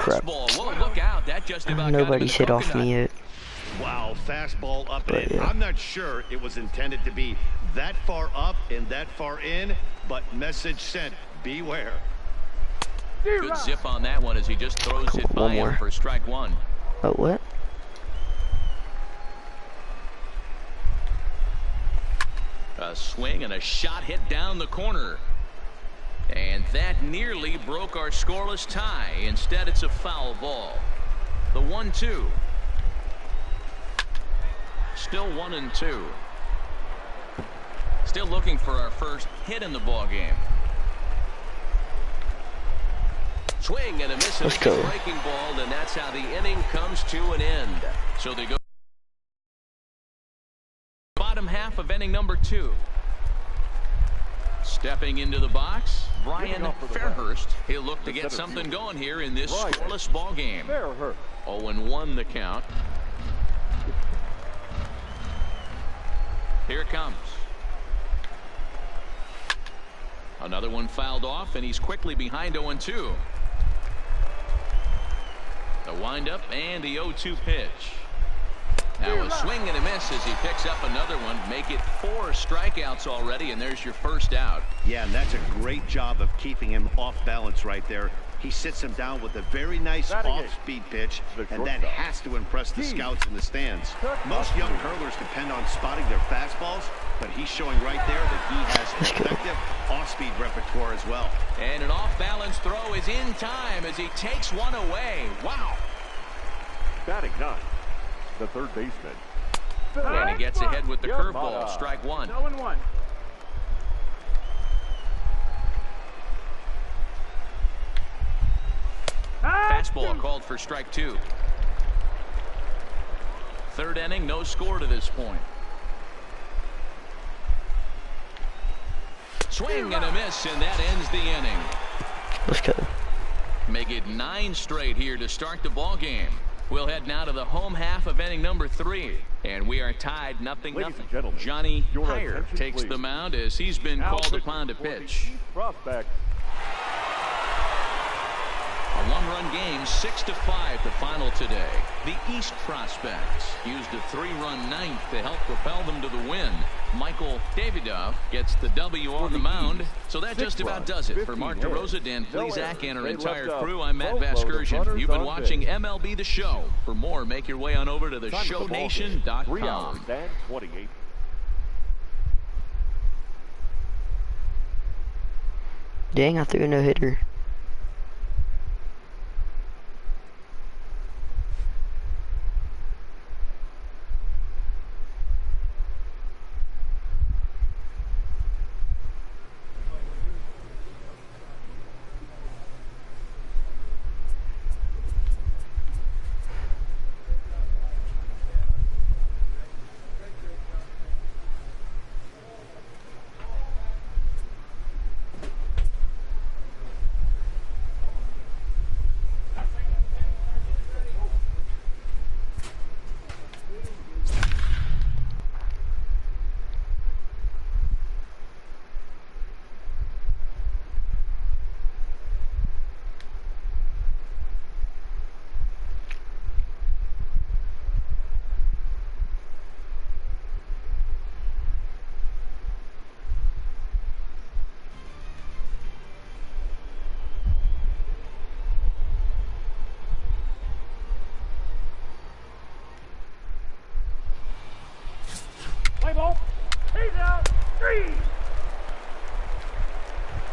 Crap. Whoa, look out. That just about Nobody's hit off me yet. Wow, fastball up and in. Yeah. I'm not sure it was intended to be that far up and that far in, but message sent. Beware. Good zip on that one as he just throws it by him for strike one. Oh, what? A swing and a shot hit down the corner. And that nearly broke our scoreless tie. Instead, it's a foul ball. The 1-2. Still 1-2. Still looking for our first hit in the ball game. Swing and a miss, and a breaking ball, and that's how the inning comes to an end. So they go bottom half of inning number 2. Stepping into the box, Brian Fairhurst. He'll look to get something going here in this scoreless ball game. 0-1 the count. Here it comes. Another one fouled off, and he's quickly behind 0-2. The windup and the 0-2 pitch. Now a swing and a miss as he picks up another one. Make it 4 strikeouts already, and there's your first out. Yeah, and that's a great job of keeping him off balance right there. He sits him down with a very nice off-speed pitch, and that has to impress the scouts in the stands. Most young hurlers depend on spotting their fastballs, but he's showing right there that he has an effective off-speed repertoire as well. And an off-balance throw is in time as he takes one away. Wow. Batting 9, the third baseman. And he gets ahead with the curveball. Strike one. 0-1. Fastball called for strike 2. Third inning, no score to this point. Swing and a miss, and that ends the inning. Let's go. Make it 9 straight here to start the ball game. We'll head now to the home half of inning number 3, and we are tied 0-0. Johnny Heyer takes the mound as he's been called upon to pitch. Prospect. A 1-run game, 6-5 the final today. The East Prospects used a 3-run ninth to help propel them to the win. Michael Davidoff gets the W on the mound. So that just about does it. For Mark DeRosa, Dan Plesac, and our entire crew, I'm Matt Vasgersian. You've been watching MLB The Show. For more, make your way on over to theshownation.com. 3 hours and 28. Dang, I threw a no-hitter.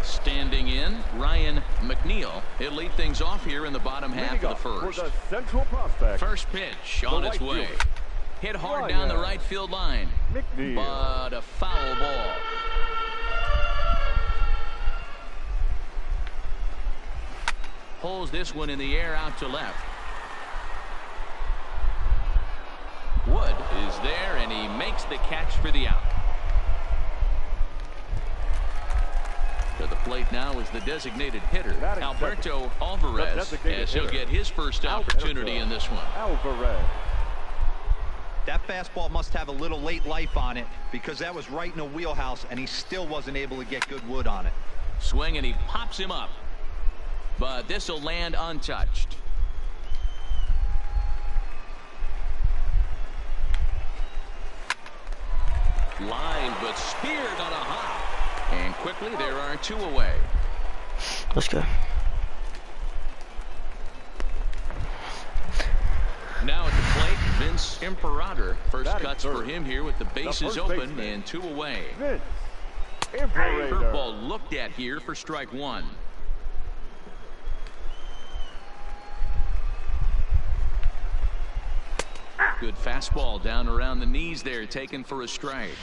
Standing in, Ryan McNeil. He'll lead things off here in the bottom half of the first. For the Central Prospect. First pitch on its way. Hit hard down the right field line. McNeil. But a foul ball. Pulls this one in the air out to left. Wood is there, and he makes the catch for the out. To the plate now is the designated hitter, Alberto Alvarez, as he'll get his first opportunity in this one. Alvarez. That fastball must have a little late life on it because that was right in the wheelhouse, and he still wasn't able to get good wood on it. Swing, and he pops him up. But this will land untouched. Line, but speared on a hop. And quickly, there are 2 away. Let's go. Now at the plate, Vince Imperator. First Batting cuts third. for him here with the bases first open baseman. and 2 away. Vince Imperator. Curveball looked at here for strike 1. Good fastball down around the knees there, taken for a strike.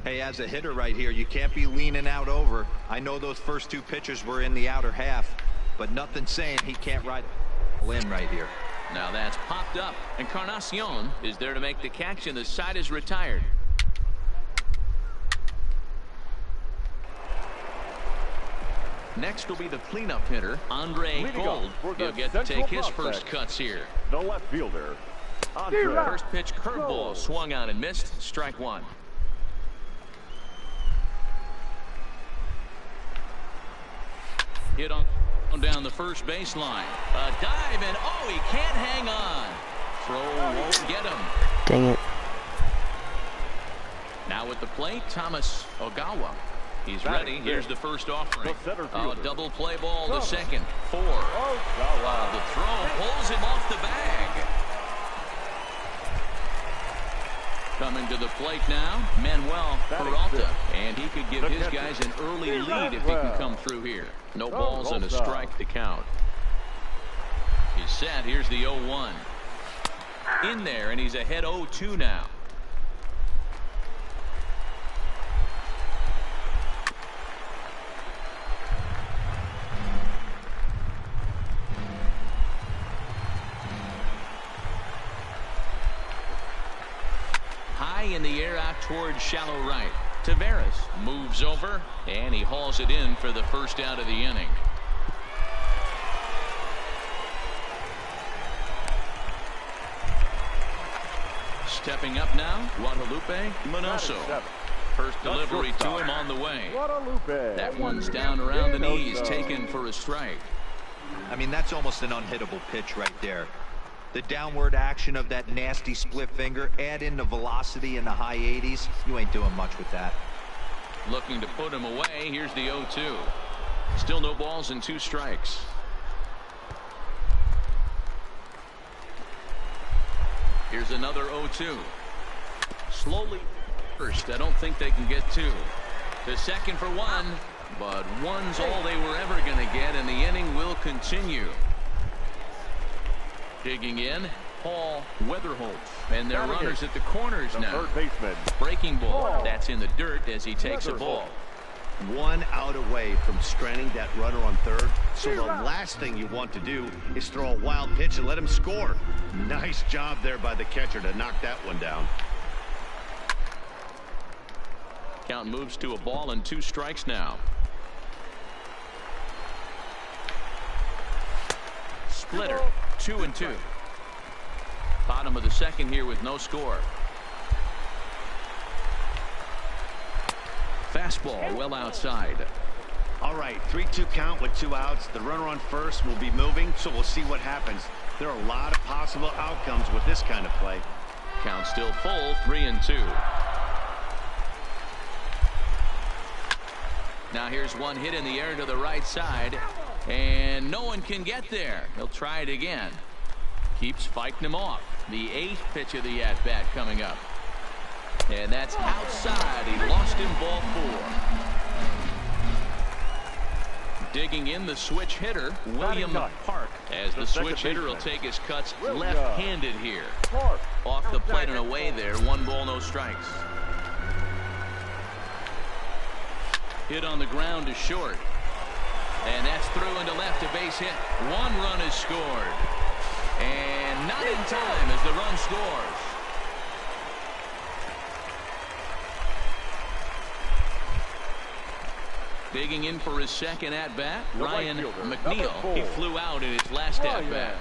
Hey, as a hitter right here, you can't be leaning out over. I know those first 2 pitches were in the outer half, but nothing saying he can't ride in right here. Now that's popped up. Encarnacion is there to make the catch, and the side is retired. Next will be the cleanup hitter, Andre Leading Gold. up for the He'll get to Central take his prospect. first cuts here. The left fielder. Andre. First pitch curveball swung out and missed. Strike 1. Hit on down the first baseline. A dive, and oh, he can't hang on. Throw won't get him. Dang it. Now at the plate, Thomas Ogawa. He's ready. Here's the first offering. The center A fielder. double play ball to Thomas second. 4. Ogawa. The throw pulls him off the bag. Coming to the plate now, Manuel Peralta. And he could give his guys an early lead if he can come through here. No balls and a strike to count. He's set. Here's the 0-1. In there, and he's ahead 0-2 now. High in the air out towards shallow right. Taveras moves over, and he hauls it in for the first out of the inning. Stepping up now, Guadalupe Manoso. First delivery to him on the way. Guadalupe. That one's down around the knees, taken for a strike. I mean, that's almost an unhittable pitch right there. The downward action of that nasty split finger, add in the velocity in the high 80s, you ain't doing much with that. Looking to put him away. Here's the 0-2. Still no balls and 2 strikes. Here's another 0-2. Slowly first. I don't think they can get 2. To second for 1, but 1's all they were ever going to get, and the inning will continue. Digging in, Paul Weatherholt, and their runners at the corners The now. third baseman. Breaking ball. That's in the dirt as he takes a ball. 1 out away from stranding that runner on third. So the last thing you want to do is throw a wild pitch and let him score. Nice job there by the catcher to knock that one down. Count moves to a ball and 2 strikes now. Splitter, 2-2. Bottom of the second here with no score. Fastball well outside. All right, 3-2 count with 2 outs. The runner on first will be moving, so we'll see what happens. There are a lot of possible outcomes with this kind of play. Count still full, 3-2. Now here's one hit in the air to the right side, and no one can get there. He'll try it again. Keeps fighting him off. The 8th pitch of the at-bat coming up. And that's outside. He lost him, ball 4. Digging in the switch hitter, William Park, as the switch hitter will take his cuts left-handed here. Off the plate and away there. 1 ball, no strikes. Hit on the ground to short. And that's through into left, a base hit. 1 run is scored. And not in time as the run scores. Digging in for his second at-bat, Ryan McNeil. He flew out in his last at-bat.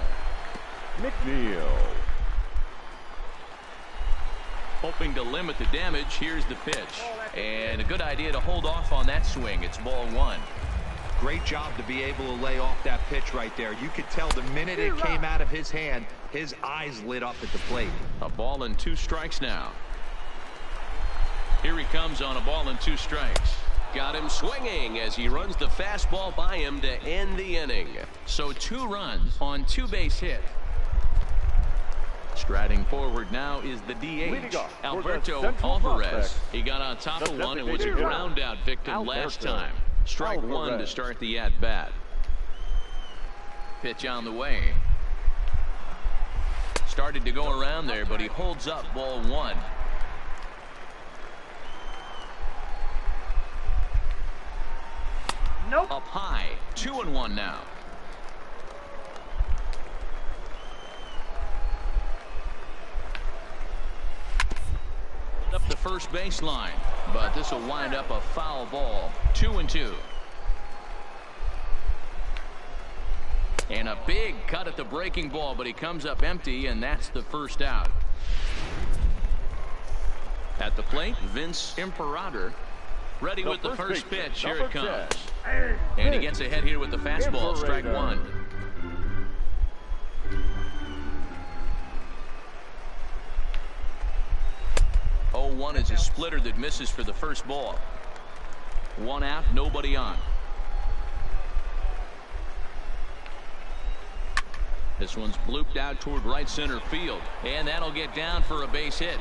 McNeil. Hoping to limit the damage. Here's the pitch. And a good idea to hold off on that swing. It's ball 1. Great job to be able to lay off that pitch right there. You could tell the minute it came out of his hand, his eyes lit up at the plate. A ball and 2 strikes now. Here he comes on a ball and 2 strikes. Got him swinging as he runs the fastball by him to end the inning. So 2 runs on 2 base hits. Striding forward now is the DH, Alberto Alvarez. He got on top of one and was a ground out victim last time. Strike 1 to start the at-bat. Pitch on the way. Started to go around there, but he holds up ball 1. Nope. Up high, 2-1 now. Up the first baseline, but this will wind up a foul ball. 2-2. And a big cut at the breaking ball, but he comes up empty, and that's the first out. At the plate, Vince Imperator. Ready with the first pitch. Here it comes. And he gets ahead here with the fastball. Strike 1. Oh, 1 is a splitter that misses for the first ball. 1 out, nobody on. This one's blooped out toward right center field, and that'll get down for a base hit.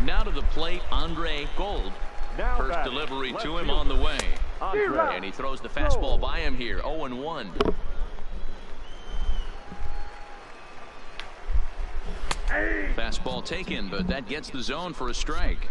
Now to the plate, Andre Gold. First delivery to him on the way. And he throws the fastball by him here. 0-1. Fastball taken, but that gets the zone for a strike.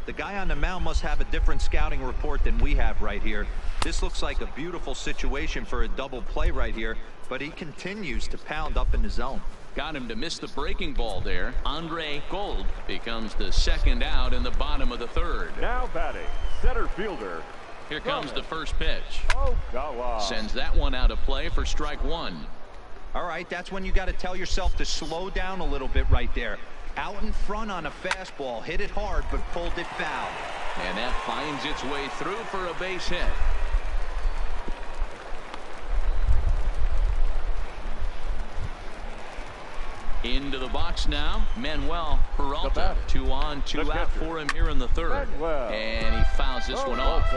The guy on the mound must have a different scouting report than we have right here. This looks like a beautiful situation for a double play right here, but he continues to pound up in the zone. Got him to miss the breaking ball there. Andre Gold becomes the second out in the bottom of the 3rd. Now batting, center fielder. Here comes the first pitch. Ogawa. Sends that one out of play for strike 1. All right, that's when you got to tell yourself to slow down a little bit right there. Out in front on a fastball, hit it hard, but pulled it foul. And that finds its way through for a base hit. Into the box now, Manuel Peralta. 2 on, 2 out for him here in the 3rd. And he fouls this one off.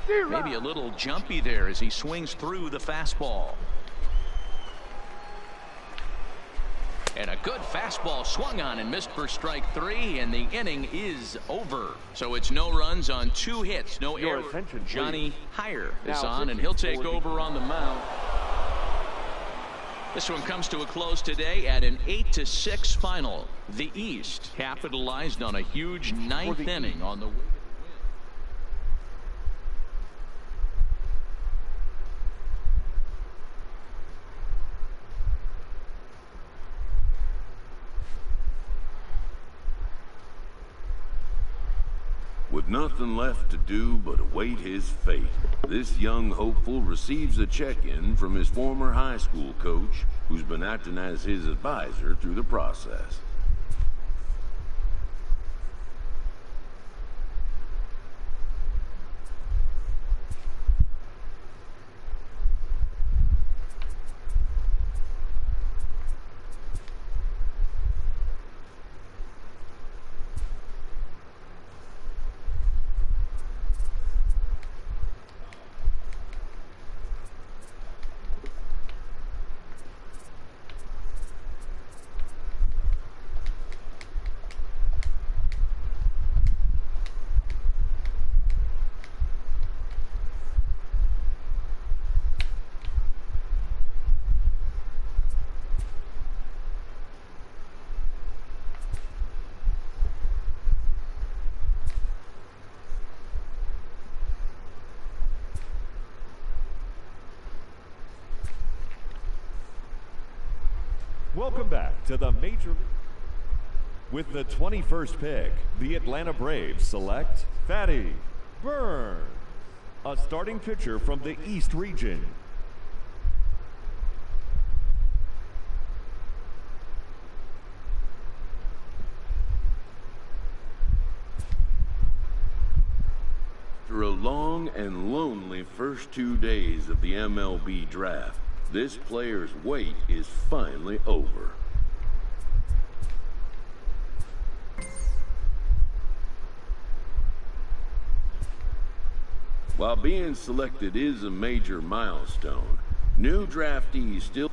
Maybe a little jumpy there as he swings through the fastball. And a good fastball swung on and missed for strike 3, and the inning is over. So it's no runs on 2 hits, no error. Johnny Heyer is on, and he'll take over on the mound. This one comes to a close today at an 8-6 final. The East capitalized on a huge 9th inning on the With nothing left to do but await his fate, this young hopeful receives a check-in from his former high school coach, who's been acting as his advisor through the process. Welcome back to the Major League. With the 21st pick, the Atlanta Braves select Fatty Burns, a starting pitcher from the East region. After a long and lonely first 2 days of the MLB draft, this player's wait is finally over. While being selected is a major milestone, new draftees still...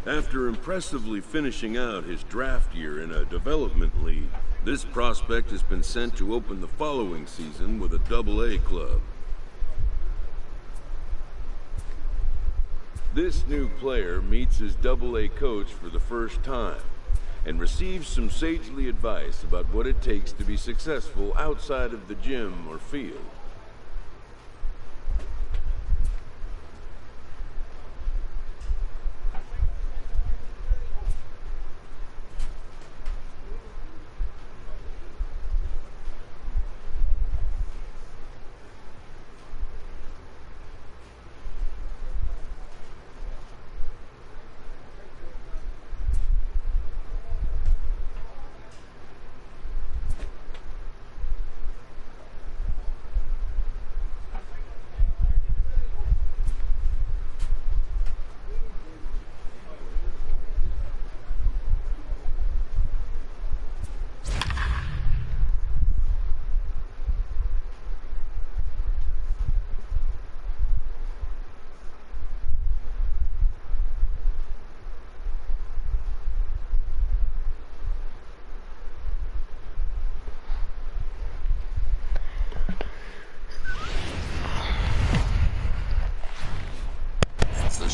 After impressively finishing out his draft year in a development league, this prospect has been sent to open the following season with a Double-A club. This new player meets his Double-A coach for the first time and receives some sagely advice about what it takes to be successful outside of the gym or field.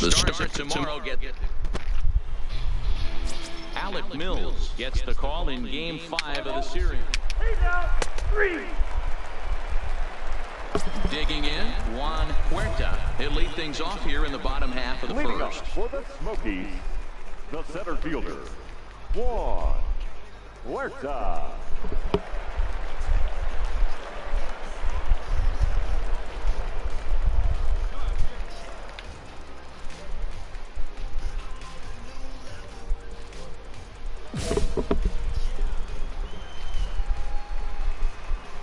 The start tomorrow Alec Mills gets the call in Game 5 of the series. Digging in, Juan Huerta. He'll lead things off here in the bottom half of the first. For the Smokies, the center fielder, Juan Huerta.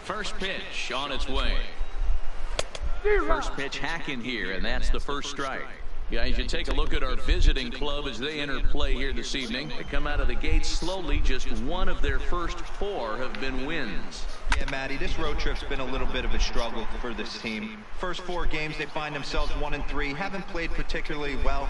First pitch on its way. First pitch hacking here, and that's the first strike. Guys, you take a look at our visiting club as they enter play here this evening. They come out of the gate slowly. Just one of their first 4 have been wins. Yeah, Matty, this road trip's been a little bit of a struggle for this team. First 4 games, they find themselves 1-3, haven't played particularly well.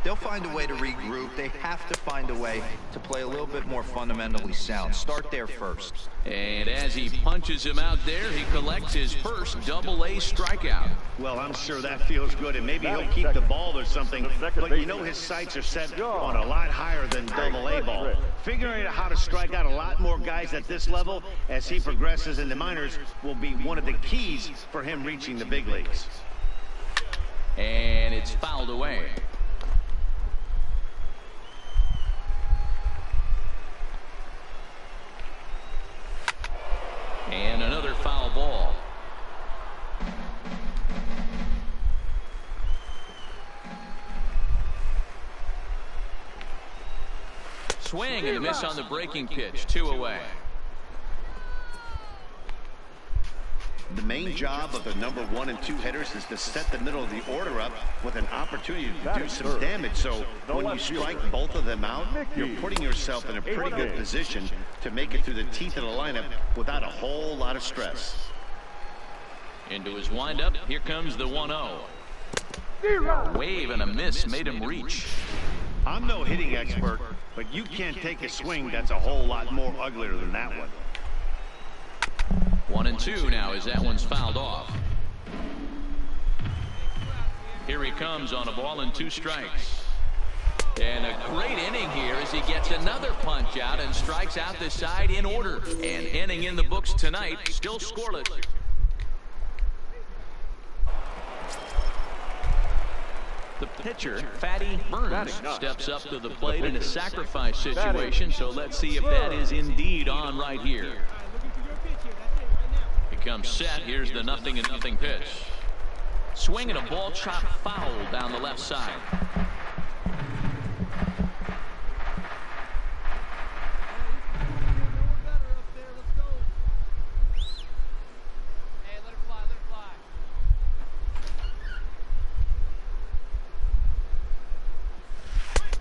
They'll find a way to regroup. They have to find a way to play a little bit more fundamentally sound. Start there first. And as he punches him out there, he collects his first Double-A strikeout. Well, I'm sure that feels good, and maybe he'll keep the ball or something, but you know his sights are set on a lot higher than Double-A ball. Figuring out how to strike out a lot more guys at this level as he progresses in the minors will be one of the keys for him reaching the big leagues. And it's fouled away. And another foul ball. Swing and a miss on the breaking pitch. 2 away. The main job of the number 1 and 2 hitters is to set the middle of the order up with an opportunity to do some damage. So when you strike both of them out, you're putting yourself in a pretty good position to make it through the teeth of the lineup without a whole lot of stress. Into his windup, here comes the 1-0. A wave and a miss made him reach. I'm no hitting expert, but you can't take a swing that's a whole lot more uglier than that one. 1-2 now as that one's fouled off. Here he comes on a ball and 2 strikes. And a great inning here as he gets another punch out and strikes out the side in order. And inning in the books tonight, still scoreless. The pitcher, Fatty Burns, steps up to the plate in a sacrifice situation. So let's see if that is indeed on right here. becomes set. Here's the 0-0 pitch. Swinging a ball chopped foul down the left side.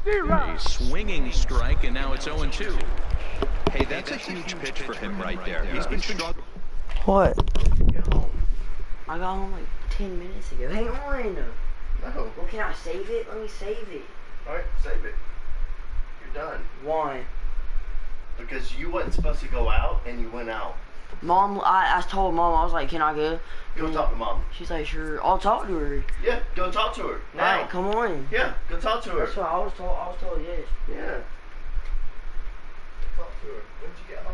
A swinging strike, and now it's 0-2. Hey, that's a huge pitch for him right there. He's been struggling. What? I got home like 10 minutes ago. Hang on. No. Well, can I save it? Let me save it. Alright, save it. You're done. Why? Because you wasn't supposed to go out, and you went out. Mom, I told Mom, I was like, can I go? Go talk to Mom. She's like, sure. I'll talk to her. Yeah, go talk to her. Now. Alright, come on. Yeah, go talk to her. That's what I was told. I was told yes. Yeah. Go talk to her. When did you get home?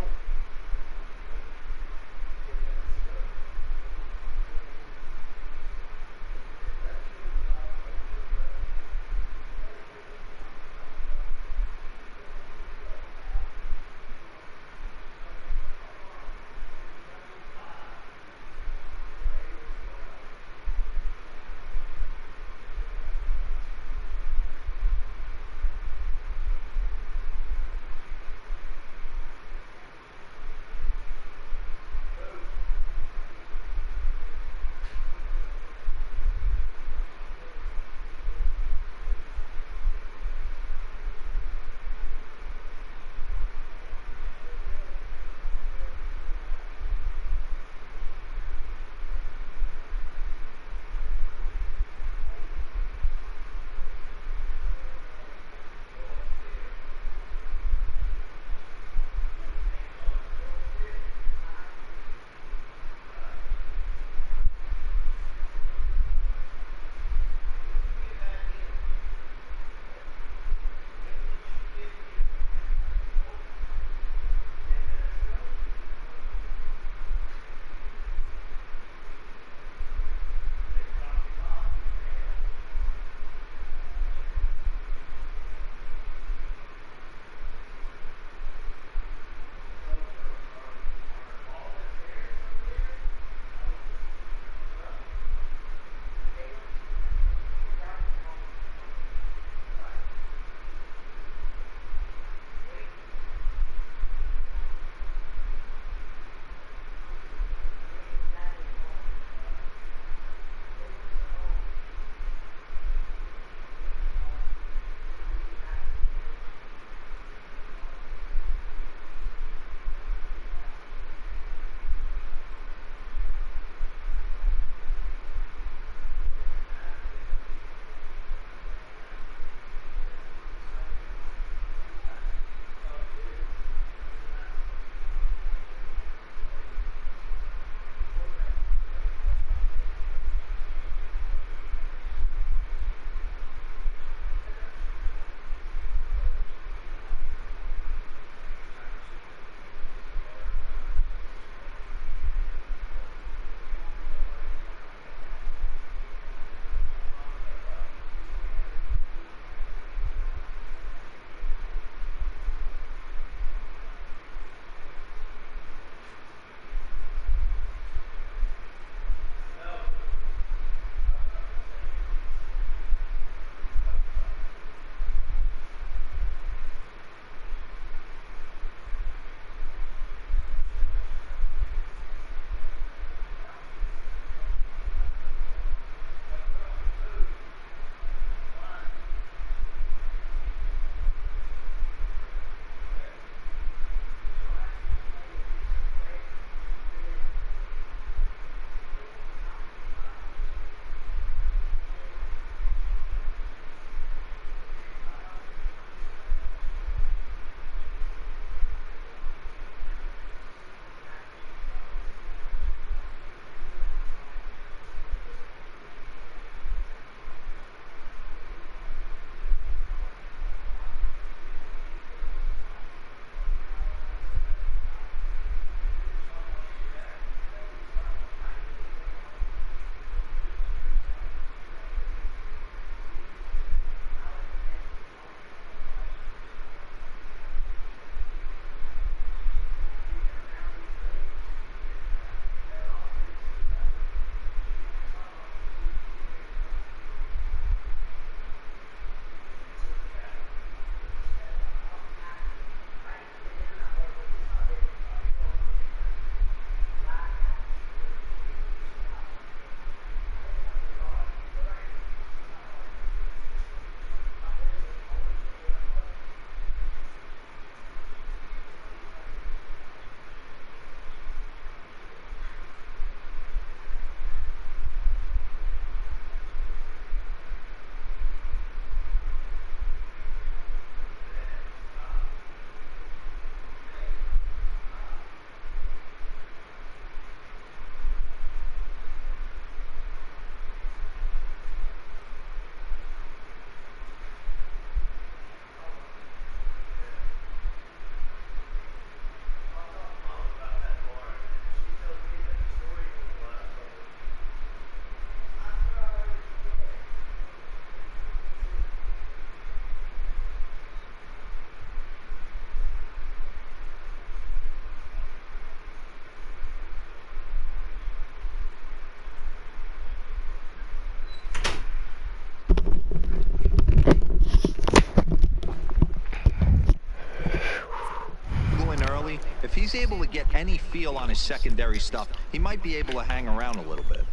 If he's able to get any feel on his secondary stuff, he might be able to hang around a little bit.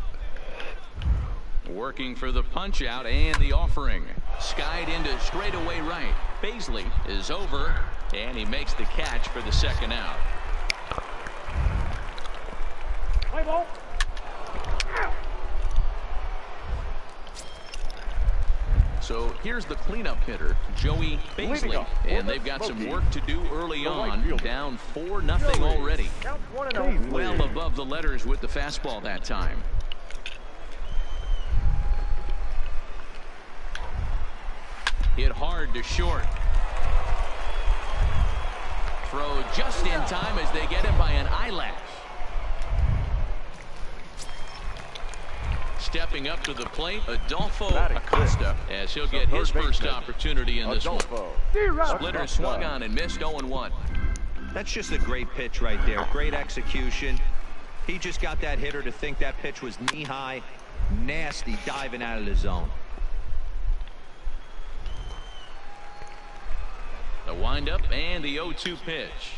Working for the punch out and the offering. Skied into straightaway right. Baisley is over, and he makes the catch for the second out. Play ball. So here's the cleanup hitter, Joey Baisley, and they've got some work to do early on, down 4-0 already. Well above the letters with the fastball that time. Hit hard to short. Throw just in time as they get him by an eyelash. Stepping up to the plate, Adolfo Acosta, as he'll get his first opportunity in this one. Splitter swung on and missed 0-1. That's just a great pitch right there. Great execution. He just got that hitter to think that pitch was knee-high. Nasty diving out of the zone. The windup and the 0-2 pitch.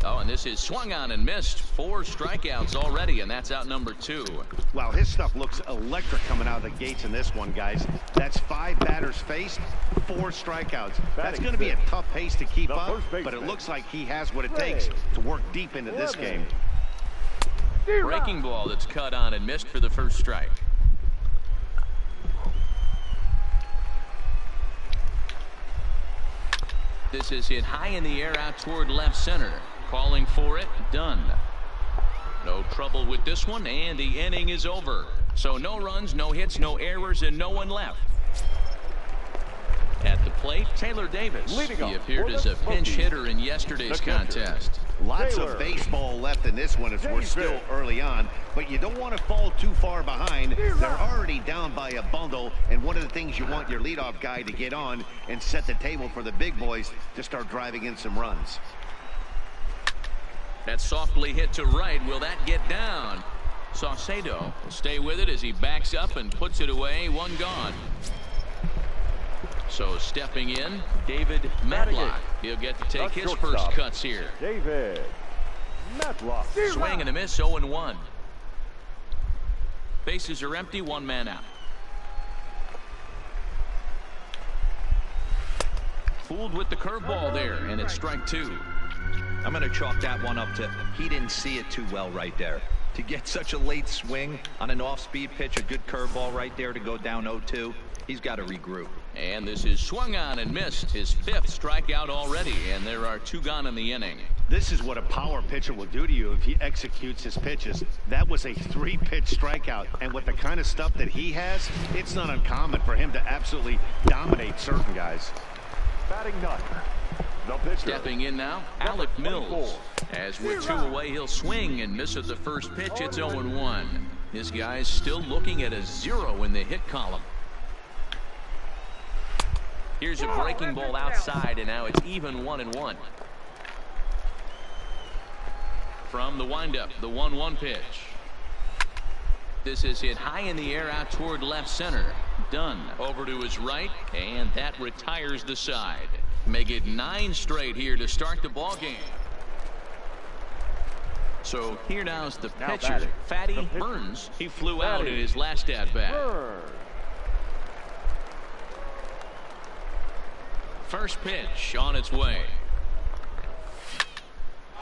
Oh, and this is swung on and missed. 4 strikeouts already, and that's out number 2. Wow, his stuff looks electric coming out of the gates in this one, guys. That's 5 batters faced, 4 strikeouts. That's going to be a tough pace to keep up, but it looks like he has what it takes to work deep into this game. Breaking ball that's cut on and missed for the first strike. This is hit high in the air out toward left center. Calling for it, done. No trouble with this one, and the inning is over. So no runs, no hits, no errors, and no one left. At the plate, Taylor Davis. He appeared as a pinch hitter in yesterday's contest. Lots of baseball left in this one as we're still early on, but you don't want to fall too far behind. They're already down by a bundle, and one of the things you want your leadoff guy to get on and set the table for the big boys to start driving in some runs. That's softly hit to right. Will that get down? Saucedo will stay with it as he backs up and puts it away. 1 gone. So stepping in, David Matlock. He'll get to take his first cuts here. David Matlock. Swing and a miss, 0-1. Bases are empty, 1 man out. Fooled with the curveball there, and it's strike 2. I'm going to chalk that one up to he didn't see it too well right there. To get such a late swing on an off-speed pitch, a good curveball right there to go down 0-2, he's got to regroup. And this is swung on and missed. His 5th strikeout already, and there are 2 gone in the inning. This is what a power pitcher will do to you if he executes his pitches. That was a 3-pitch strikeout, and with the kind of stuff that he has, it's not uncommon for him to absolutely dominate certain guys. Batting 9. The pitcher. Stepping in now, Alec Mills. As with 2 away, he'll swing and miss at the first pitch. It's 0-1. This guy's still looking at a 0 in the hit column. Here's a breaking ball outside, and now it's even 1-1. From the windup, the 1-1 pitch. This is hit high in the air out toward left center. Done. Over to his right, and that retires the side. Make it 9 straight here to start the ball game. So here now's the pitcher, Fatty Burns. He flew out in his last at bat. First pitch on its way.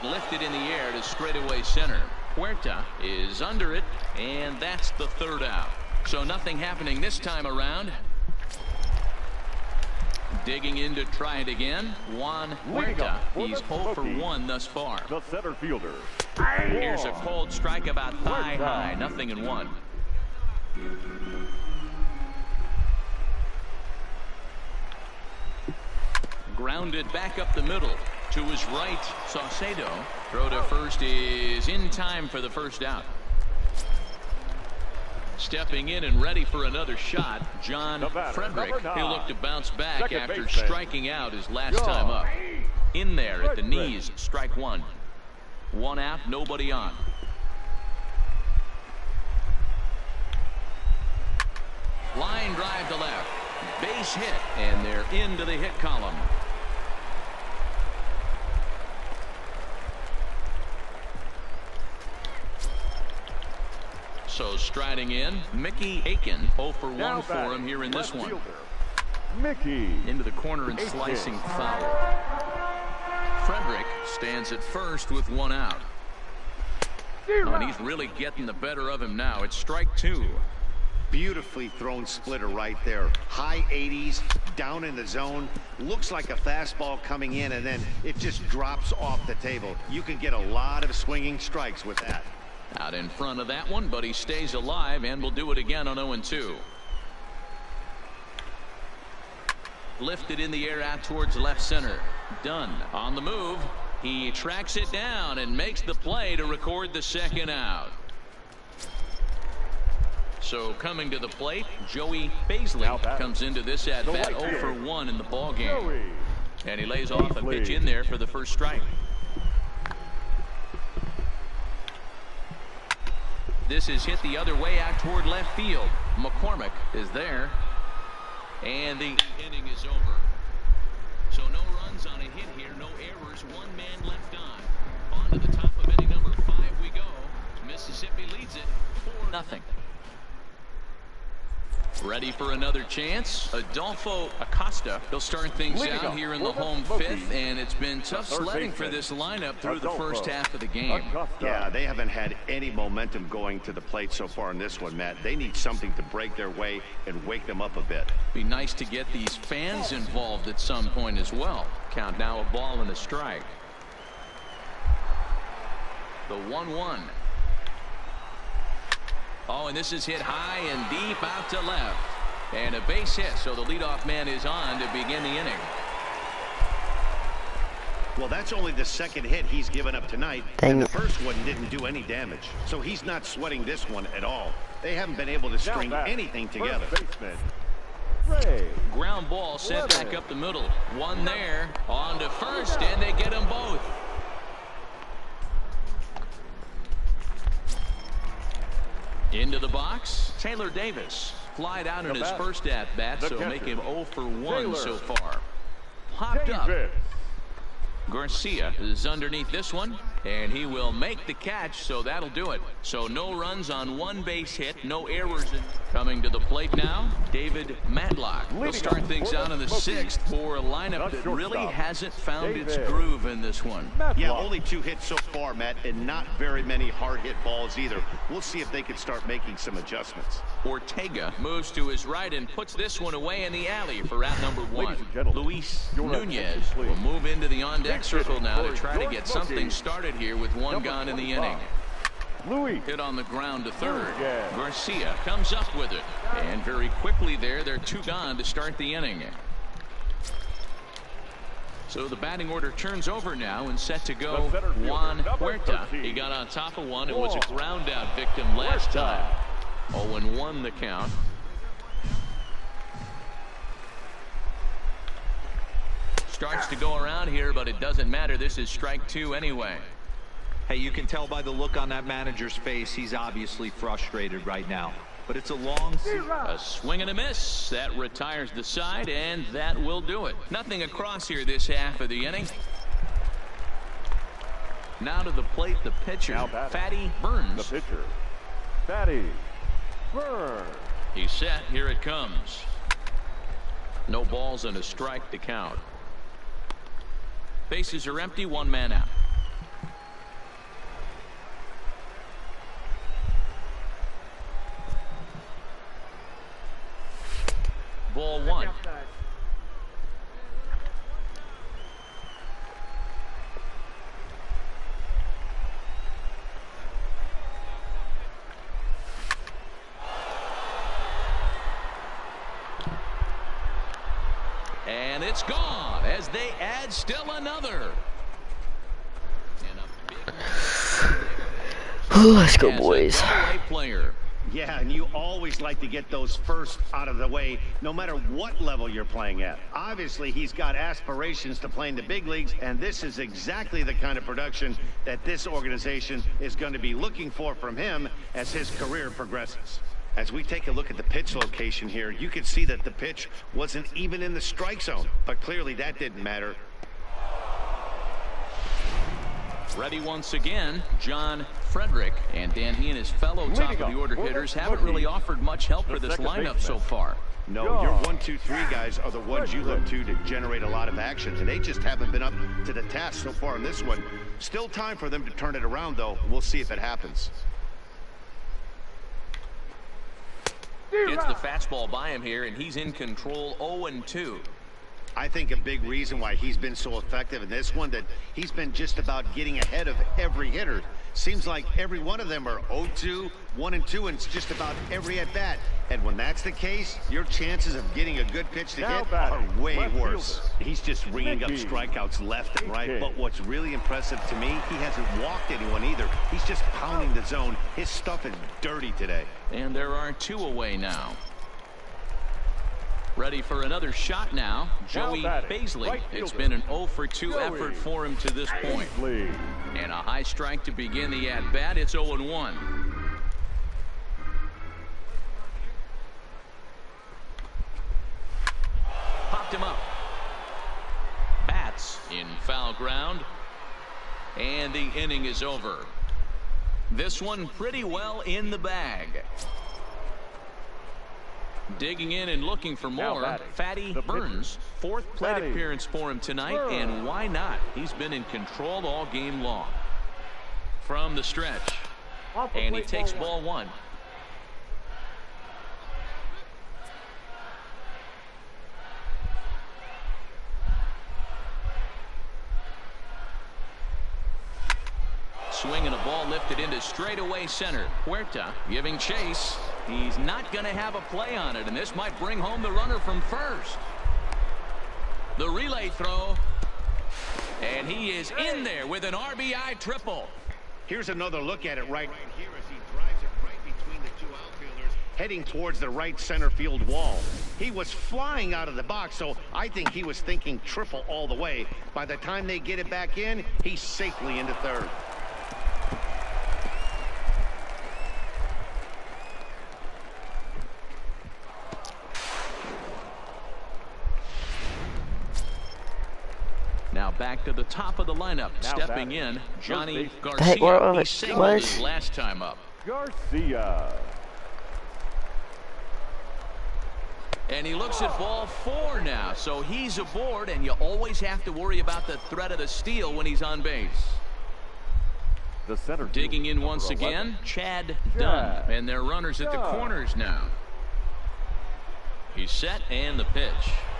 Lifted in the air to straightaway center. Huerta is under it, and that's the 3rd out. So nothing happening this time around. Digging in to try it again, Juan Huerta. He's 0 for 1 thus far. The center fielder. Here's a cold strike about thigh high, 0-1. Grounded back up the middle. To his right, Saucedo. Throw to first is in time for the first out. Stepping in and ready for another shot, John Frederick. He'll look to bounce back after striking out his last time up. In there at the knees, strike 1. 1 out, nobody on. Line drive to left. Base hit, and they're into the hit column. So striding in, Mickey Aiken, 0 for 1 for him here in this one. Mickey into the corner and slicing foul. Frederick stands at first with 1 out. Oh, and he's really getting the better of him now. It's strike 2. Beautifully thrown splitter right there. High 80s, down in the zone. Looks like a fastball coming in, and then it just drops off the table. You can get a lot of swinging strikes with that. Out in front of that one, but he stays alive and will do it again on 0-2. Lifted in the air out towards left center. Dunn on the move. He tracks it down and makes the play to record the second out. So coming to the plate, Joey Baisley comes into this at bat 0 for 1 in the ball game. And he lays off a pitch in there for the first strike. This is hit the other way out toward left field. McCormick is there. And the inning is over. So no runs on a hit here, no errors, 1 man left on. On to the top of inning number 5 we go. Mississippi leads it 4-0. Ready for another chance. Adolfo Acosta. He'll start things out here in the home 5th, and it's been tough sledding for this lineup through the first half of the game. Yeah, they haven't had any momentum going to the plate so far in this one, Matt. They need something to break their way and wake them up a bit. Be nice to get these fans involved at some point as well. Count now a ball and a strike. The 1-1. Oh, and this is hit high and deep out to left. And a base hit, so the leadoff man is on to begin the inning. Well, that's only the second hit he's given up tonight. And the first one didn't do any damage. So he's not sweating this one at all. They haven't been able to string anything together. Ground ball sent back up the middle. One there, on to first, and they get them both. Into the box, Taylor Davis. Flied out in his first at-bat, so make him 0 for 1 so far. Popped up. Garcia is underneath this one, and he will make the catch, so that'll do it. So no runs on 1 base hit, no errors. Coming to the plate now, David Matlock. He'll start things out in the 6th for a lineup that really hasn't found its groove in this one. Yeah, only 2 hits so far, Matt, and not very many hard hit balls either. We'll see if they can start making some adjustments. Ortega moves to his right and puts this one away in the alley for out number 1. Luis Nunez will move into the on-deck circle now to try to get something started here with 1 gone in the inning. Hit on the ground to third. Garcia comes up with it. And very quickly there, they're 2 gone to start the inning. So the batting order turns over now and set to go Juan Huerta. He got on top of one. It was a ground out victim last time. 0-1 the count. Starts to go around here, but it doesn't matter. This is strike 2 anyway. Hey, you can tell by the look on that manager's face, he's obviously frustrated right now. But it's a long season. A swing and a miss. That retires the side, and that will do it. Nothing across here this half of the inning. Now to the plate, the pitcher, Fatty Burns. The pitcher, Fatty Burns. He's set. Here it comes. No balls and a strike to count. Bases are empty. 1 man out. Ball 1. And it's gone as they add still another. Let's go, boys. Player. Yeah, and you always like to get those first out of the way, no matter what level you're playing at. Obviously, he's got aspirations to play in the big leagues, and this is exactly the kind of production that this organization is going to be looking for from him as his career progresses. As we take a look at the pitch location here, you can see that the pitch wasn't even in the strike zone, but clearly that didn't matter. Ready once again, John Frederick. And Dan, he and his fellow top-of-the-order hitters haven't really offered much help for this lineup so far. No, your 1, 2, 3 guys are the ones you look to generate a lot of action, and they just haven't been up to the task so far in this one. Still time for them to turn it around, though. We'll see if it happens. It's the fastball by him here, and he's in control 0-2. I think a big reason why he's been so effective in this one, that he's been just about getting ahead of every hitter. Seems like every one of them are 0-2, 1-2, and it's just about every at-bat. And when that's the case, your chances of getting a good pitch to hit are way worse. He's just ringing up strikeouts left and right, but what's really impressive to me, he hasn't walked anyone either. He's just pounding the zone. His stuff is dirty today. And there are 2 away now. Ready for another shot now, Joey Baisley. It's been an 0-for-2 effort for him to this point. And a high strike to begin the at-bat. It's 0-1. Popped him up. Bats in foul ground. And the inning is over. This one pretty well in the bag. Digging in and looking for more, Fatty Burns. 4th plate appearance for him tonight, and why not? He's been in control all game long. From the stretch, and he takes ball 1. Swinging a ball lifted into straightaway center. Huerta giving chase. He's not going to have a play on it, and this might bring home the runner from first. The relay throw, and he is in there with an RBI triple. Here's another look at it right here as he drives it right between the 2 outfielders, heading towards the right center field wall. He was flying out of the box, so I think he was thinking triple all the way. By the time they get it back in, he's safely into third. Now back to the top of the lineup. Stepping in, Johnny Garcia. Hey, he singled his last time up. Garcia. And he looks at ball 4 now. So he's aboard, and you always have to worry about the threat of the steal when he's on base. The center digging in once again, Chad Dunn. And their runners at the corners now. He's set, and the pitch.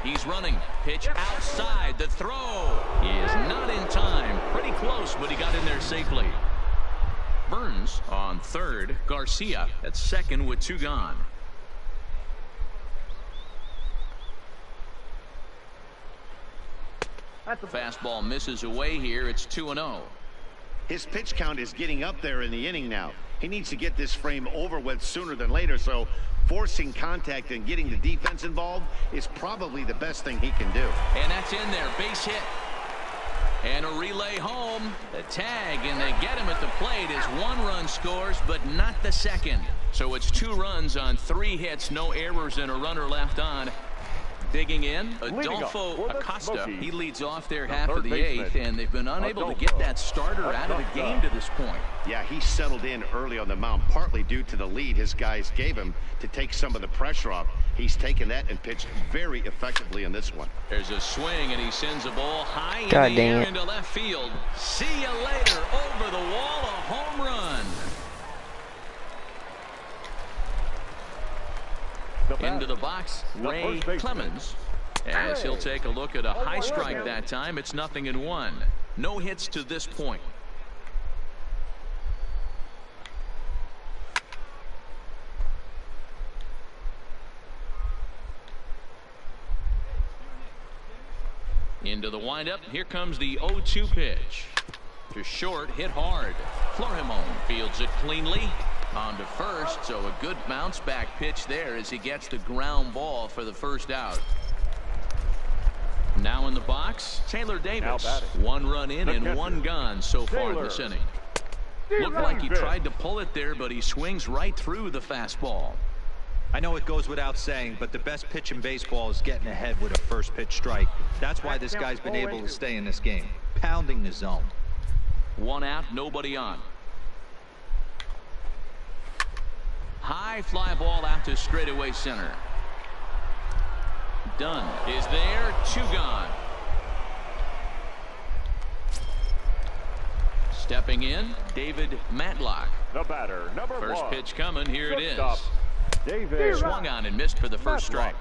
He's running. Pitch outside. The throw is not in time. Pretty close, but he got in there safely. Burns on third. Garcia at second with 2 gone. Fastball misses away here. It's 2-0. His pitch count is getting up there in the inning now. He needs to get this frame over with sooner than later, so forcing contact and getting the defense involved is probably the best thing he can do. And that's in there. Base hit. And a relay home. The tag, and they get him at the plate as 1 run scores, but not the second. So it's 2 runs on 3 hits, no errors, and a runner left on. Digging in, Adolfo Acosta. He leads off their half of the 8th, and they've been unable to get that starter out of the game to this point. Yeah, he settled in early on the mound, partly due to the lead his guys gave him to take some of the pressure off. He's taken that and pitched very effectively in this one. There's a swing, and he sends a ball high in the air into left field. See you later. Over the wall, a home run. Into the box, Ray Clemens, as he'll take a look at a high strike that time. It's 0-1. No hits to this point. Into the windup. Here comes the 0-2 pitch. To short, hit hard. Florimon fields it cleanly. On to first, so a good bounce back pitch there as he gets the ground ball for the first out. Now in the box, Taylor Davis. 1 run in and 1 gone so far this inning. Looked like he tried to pull it there, but he swings right through the fastball. I know it goes without saying, but the best pitch in baseball is getting ahead with a first pitch strike. That's why this guy's been able to stay in this game, pounding the zone. 1 out, nobody on. High fly ball out to straightaway center. Dunn is there, 2 gone. Stepping in, David Matlock. The batter, number 1. First pitch coming, here it is. David. Swung on and missed for the first strike.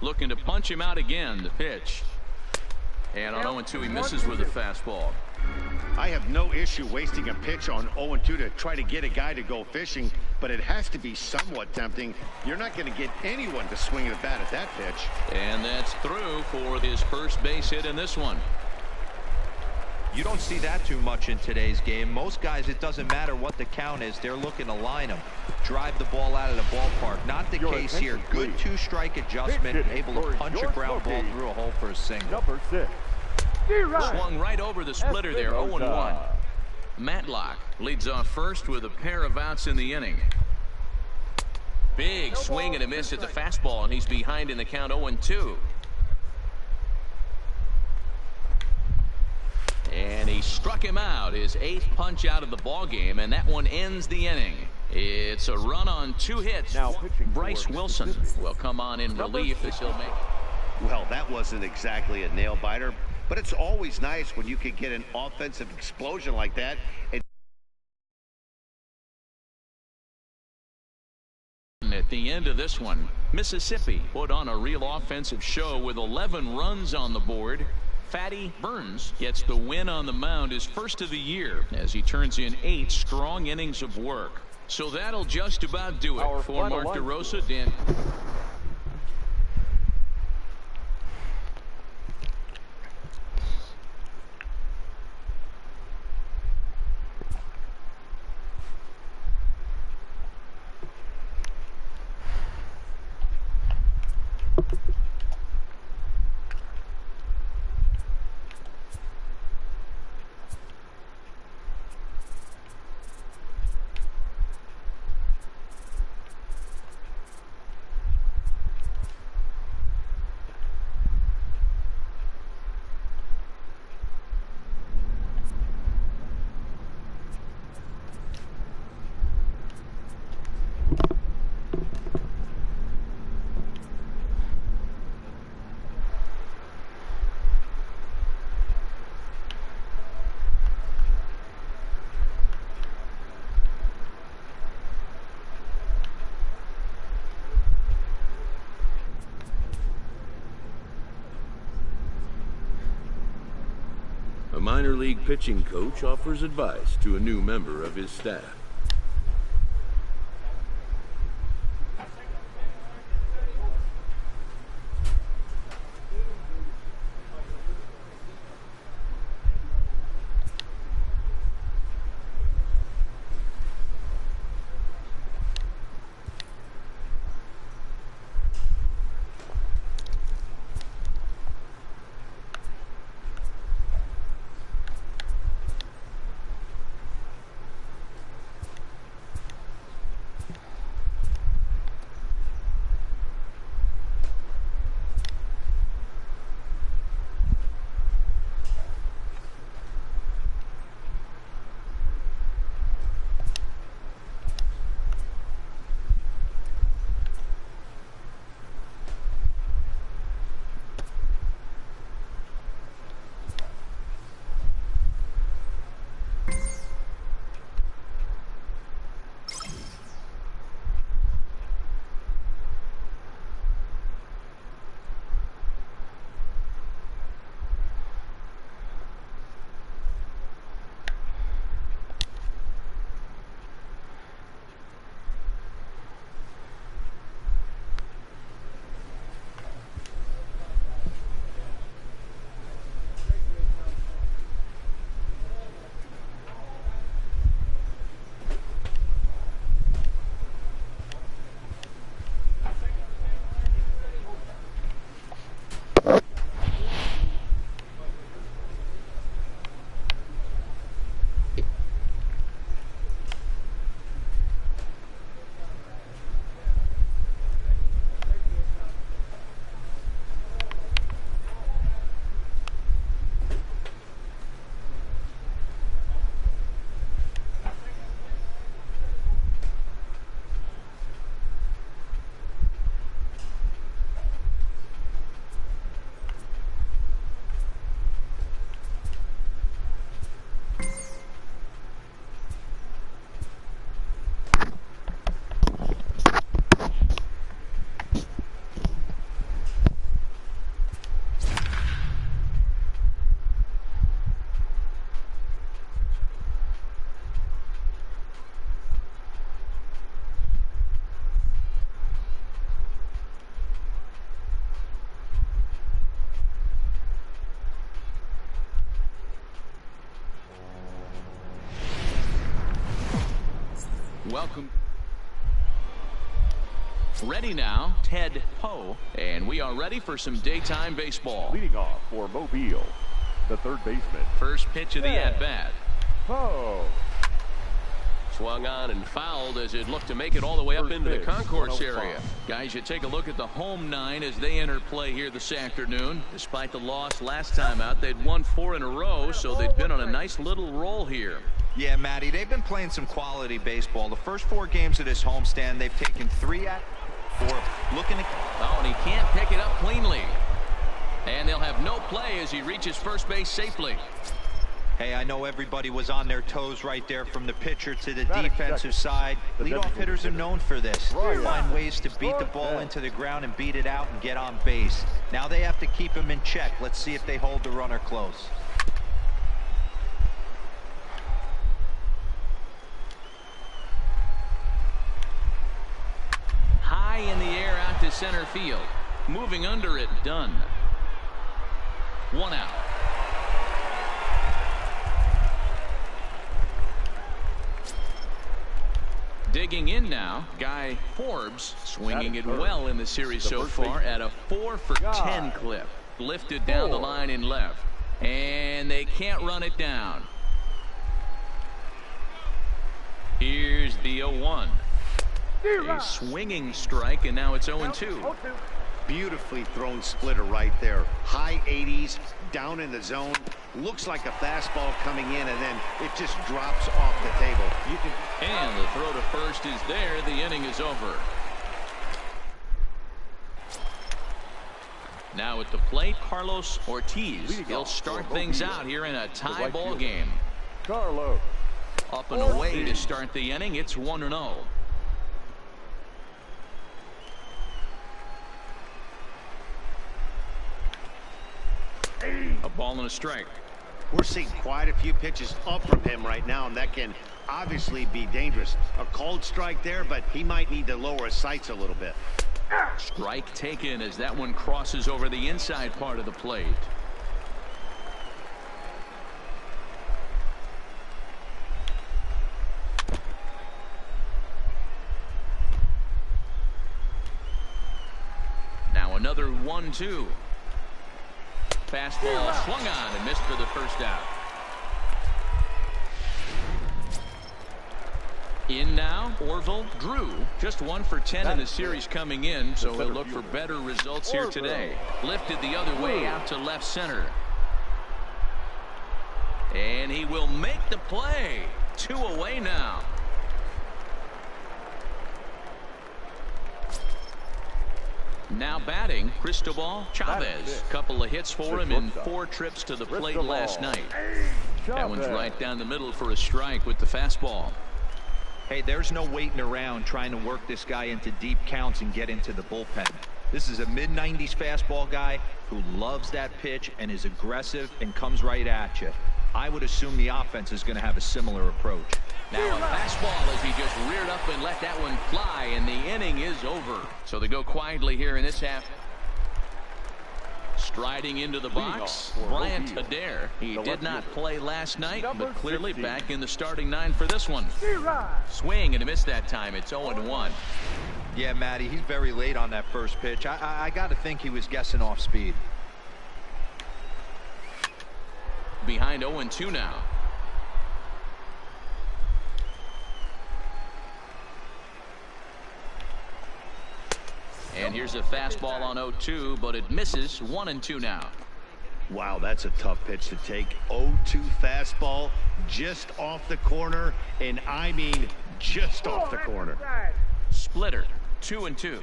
Looking to punch him out again. The pitch. And on 0-2 he misses with a fastball. I have no issue wasting a pitch on 0-2 to try to get a guy to go fishing, but it has to be somewhat tempting. You're not going to get anyone to swing at a bat at that pitch. And that's through for his first base hit in this one. You don't see that too much in today's game. Most guys, it doesn't matter what the count is. They're looking to line them, drive the ball out of the ballpark. Not the case here. Good 2-strike adjustment, able to punch a ground ball through a hole for a single. Number 6. Swung right over the splitter there, 0-1. Matlock leads off first with a pair of outs in the inning. Big swing and a miss at the fastball, and he's behind in the count 0-2. And he struck him out, his 8th punch out of the ball game, and that one ends the inning. It's a run on 2 hits. Now Bryce Wilson will come on in relief as he'll make. Well, that wasn't exactly a nail biter, but it's always nice when you can get an offensive explosion like that. And at the end of this one, Mississippi put on a real offensive show with 11 runs on the board. Fatty Burns gets the win on the mound, his first of the year, as he turns in 8 strong innings of work. So that'll just about do it for Mark DeRosa. Dan. A minor league pitching coach offers advice to a new member of his staff. Welcome. Ready now, Ted Poe, and we are ready for some daytime baseball. Leading off for Mobile, the third baseman. First pitch of the at-bat. Poe. Swung on and fouled as it looked to make it all the way up into the concourse area. Guys, you take a look at the home nine as they enter play here this afternoon. Despite the loss last time out, they'd won 4 in a row, so they've been on a nice little roll here. Yeah, Matty, they've been playing some quality baseball. The first 4 games of this homestand, they've taken 3 at 4. Looking to... Oh, and he can't pick it up cleanly. And they'll have no play as he reaches first base safely. Hey, I know everybody was on their toes right there from the pitcher to the defensive side. Leadoff hitters are known for this. Find ways to beat the ball into the ground and beat it out and get on base. Now they have to keep him in check. Let's see if they hold the runner close. High in the air out to center field. Moving under it, done. 1 out. Digging in now, Guy Forbes, swinging it well in the series so far at a 4 for 10 clip. Lifted down the line in left. And they can't run it down. Here's the 0-1. A swinging strike, and now it's 0-2. Beautifully thrown splitter right there. High 80s, down in the zone. Looks like a fastball coming in, and then it just drops off the table. And the throw to first is there. The inning is over. Now at the plate, Carlos Ortiz. He'll start things out here in a tie ball game. Carlos. Up and away to start the inning. It's 1-0. A ball and a strike. We're seeing quite a few pitches up from him right now, and that can obviously be dangerous. A called strike there, but he might need to lower his sights a little bit. Strike taken as that one crosses over the inside part of the plate. Now another 1-2. Fastball swung on and missed for the first out. In now, Orville Drew. Just 1 for 10 in the series coming in, so he'll look for better results here today. Lifted the other way out to left center. And he will make the play. 2 away now. Now batting, Cristobal Chavez. Couple of hits for him in 4 trips to the plate last night. That one's right down the middle for a strike with the fastball. Hey, there's no waiting around trying to work this guy into deep counts and get into the bullpen. This is a mid-90s fastball guy who loves that pitch and is aggressive and comes right at you. I would assume the offense is going to have a similar approach. Now a fastball as he just reared up and let that one fly, and the inning is over. So they go quietly here in this half. Striding into the box, Bryant Adair. He did not play last night, but clearly back in the starting 9 for this one. Swing and a miss that time. It's 0-1. Yeah, Matty, he's very late on that first pitch. I got to think he was guessing off speed. Behind 0-2 now. And here's a fastball on 0-2, but it misses. 1-2 now. Wow, that's a tough pitch to take. 0-2 fastball just off the corner, and I mean just off the corner. Splitter, 2-2.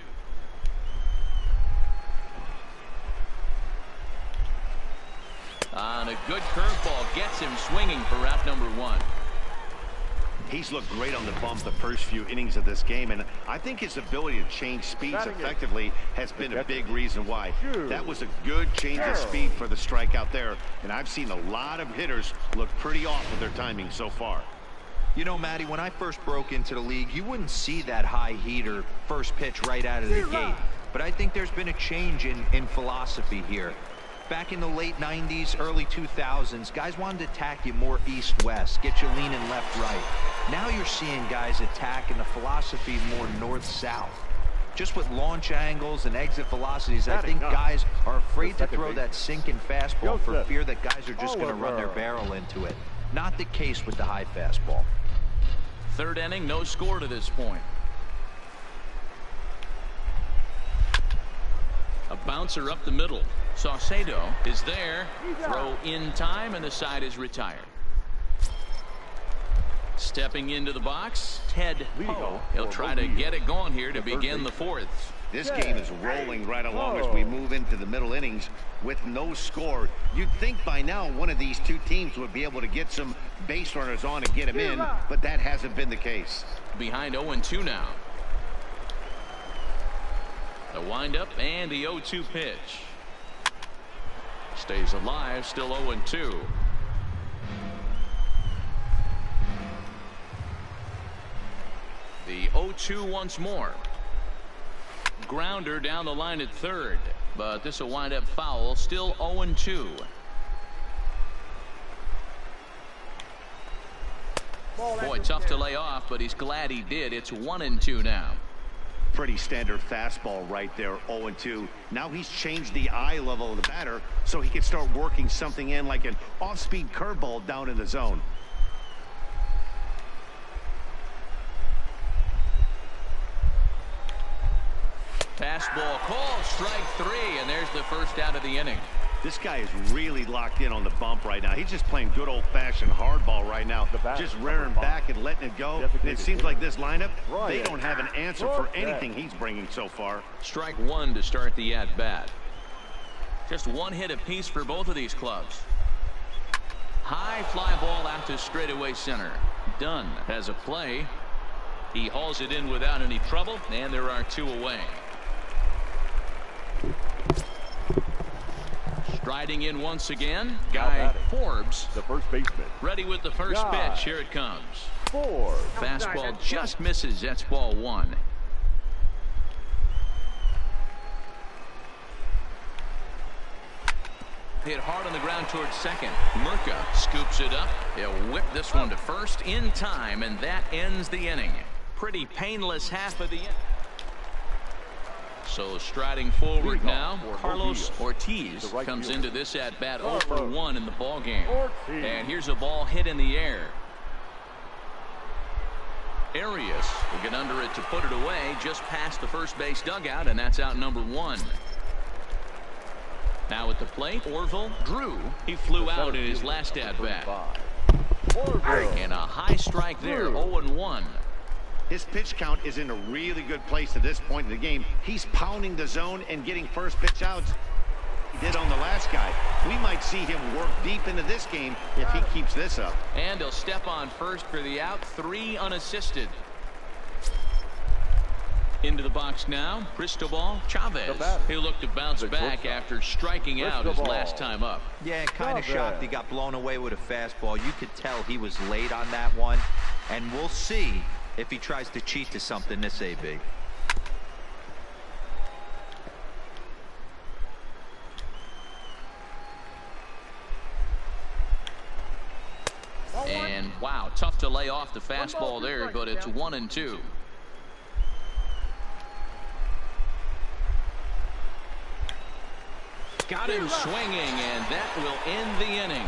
On a good curveball, gets him swinging for route number 1. He's looked great on the bump the first few innings of this game, and I think his ability to change speeds effectively has been a big reason why. That was a good change of speed for the strikeout there, and I've seen a lot of hitters look pretty off with their timing so far. You know, Matty, when I first broke into the league, you wouldn't see that high heater first pitch right out of the gate. But I think there's been a change in philosophy here. Back in the late 90s, early 2000s, guys wanted to attack you more east-west, get you leaning left-right. Now you're seeing guys attack in the philosophy more north-south. Just with launch angles and exit velocities, I think guys are afraid to throw that sinking fastball for fear that guys are just going to run their barrel into it. Not the case with the high fastball. Third inning, no score to this point. A bouncer up the middle. Saucedo is there. Throw in time, and the side is retired. Stepping into the box, Ted Poe. He'll try to get it going here to begin the fourth. This game is rolling right along as we move into the middle innings with no score. You'd think by now one of these two teams would be able to get some base runners on and get them in, but that hasn't been the case. Behind 0-2 now. The windup and the 0-2 pitch. Stays alive, still 0-2. The 0-2 once more. Grounder down the line at third, but this will wind up foul. Still 0-2. Boy, tough to lay off, but he's glad he did. It's 1-2 now. Pretty standard fastball right there, 0-2. Now he's changed the eye level of the batter so he can start working something in like an off-speed curveball down in the zone. Fastball call, strike three, and there's the first out of the inning. This guy is really locked in on the bump right now. He's just playing good old-fashioned hardball right now. Just rearing back and letting it go. And it seems like this lineup, they don't have an answer for anything he's bringing so far. Strike one to start the at-bat. Just one hit apiece for both of these clubs. High fly ball out to straightaway center. Dunn has a play. He hauls it in without any trouble, and there are two away. Striding in once again, Guy Forbes, the first baseman, ready with the first pitch. Here it comes. Forbes. Fastball just misses. That's ball one. Hit hard on the ground towards second. Murka scoops it up. He'll whip this one to first in time, and that ends the inning. Pretty painless half of the inning. So striding forward now, Carlos Ortiz comes into this at bat 0 for 1 in the ball game. And here's a ball hit in the air. Arias will get under it to put it away just past the first base dugout, and that's out number one. Now at the plate, Orville Drew. He flew out in his last at bat. And a high strike there, 0-1. His pitch count is in a really good place at this point in the game. He's pounding the zone and getting first pitch outs. He did on the last guy. We might see him work deep into this game if he keeps this up. And he'll step on first for the out. 3 unassisted. Into the box now, Cristobal Chavez. He'll look to bounce back after striking out his last time up. Yeah, kind of shocked he got blown away with a fastball. You could tell he was late on that one. And we'll see if he tries to cheat to something this AB. And wow, tough to lay off the fastball there, but it's 1-2. Got him swinging, and that will end the inning.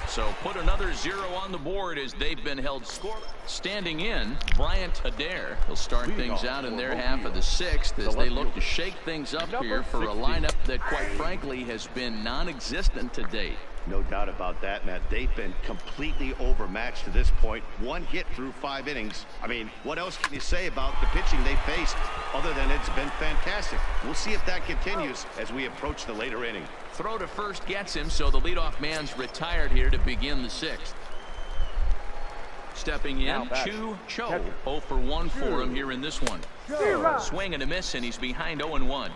So put another 0 on the board as they've been held scoreless. Standing in, Bryant Adair. He'll start things out in their half of the 6th as they look to shake things up here for a lineup that, quite frankly, has been non-existent to date. No doubt about that, Matt. They've been completely overmatched to this point. 1 hit through 5 innings. I mean, what else can you say about the pitching they faced other than it's been fantastic? We'll see if that continues as we approach the later inning. Throw to first gets him, so the leadoff man's retired here to begin the 6th. Stepping in, Chu Cho. 0 for 1 for him here in this one. Swing and a miss, and he's behind 0-1.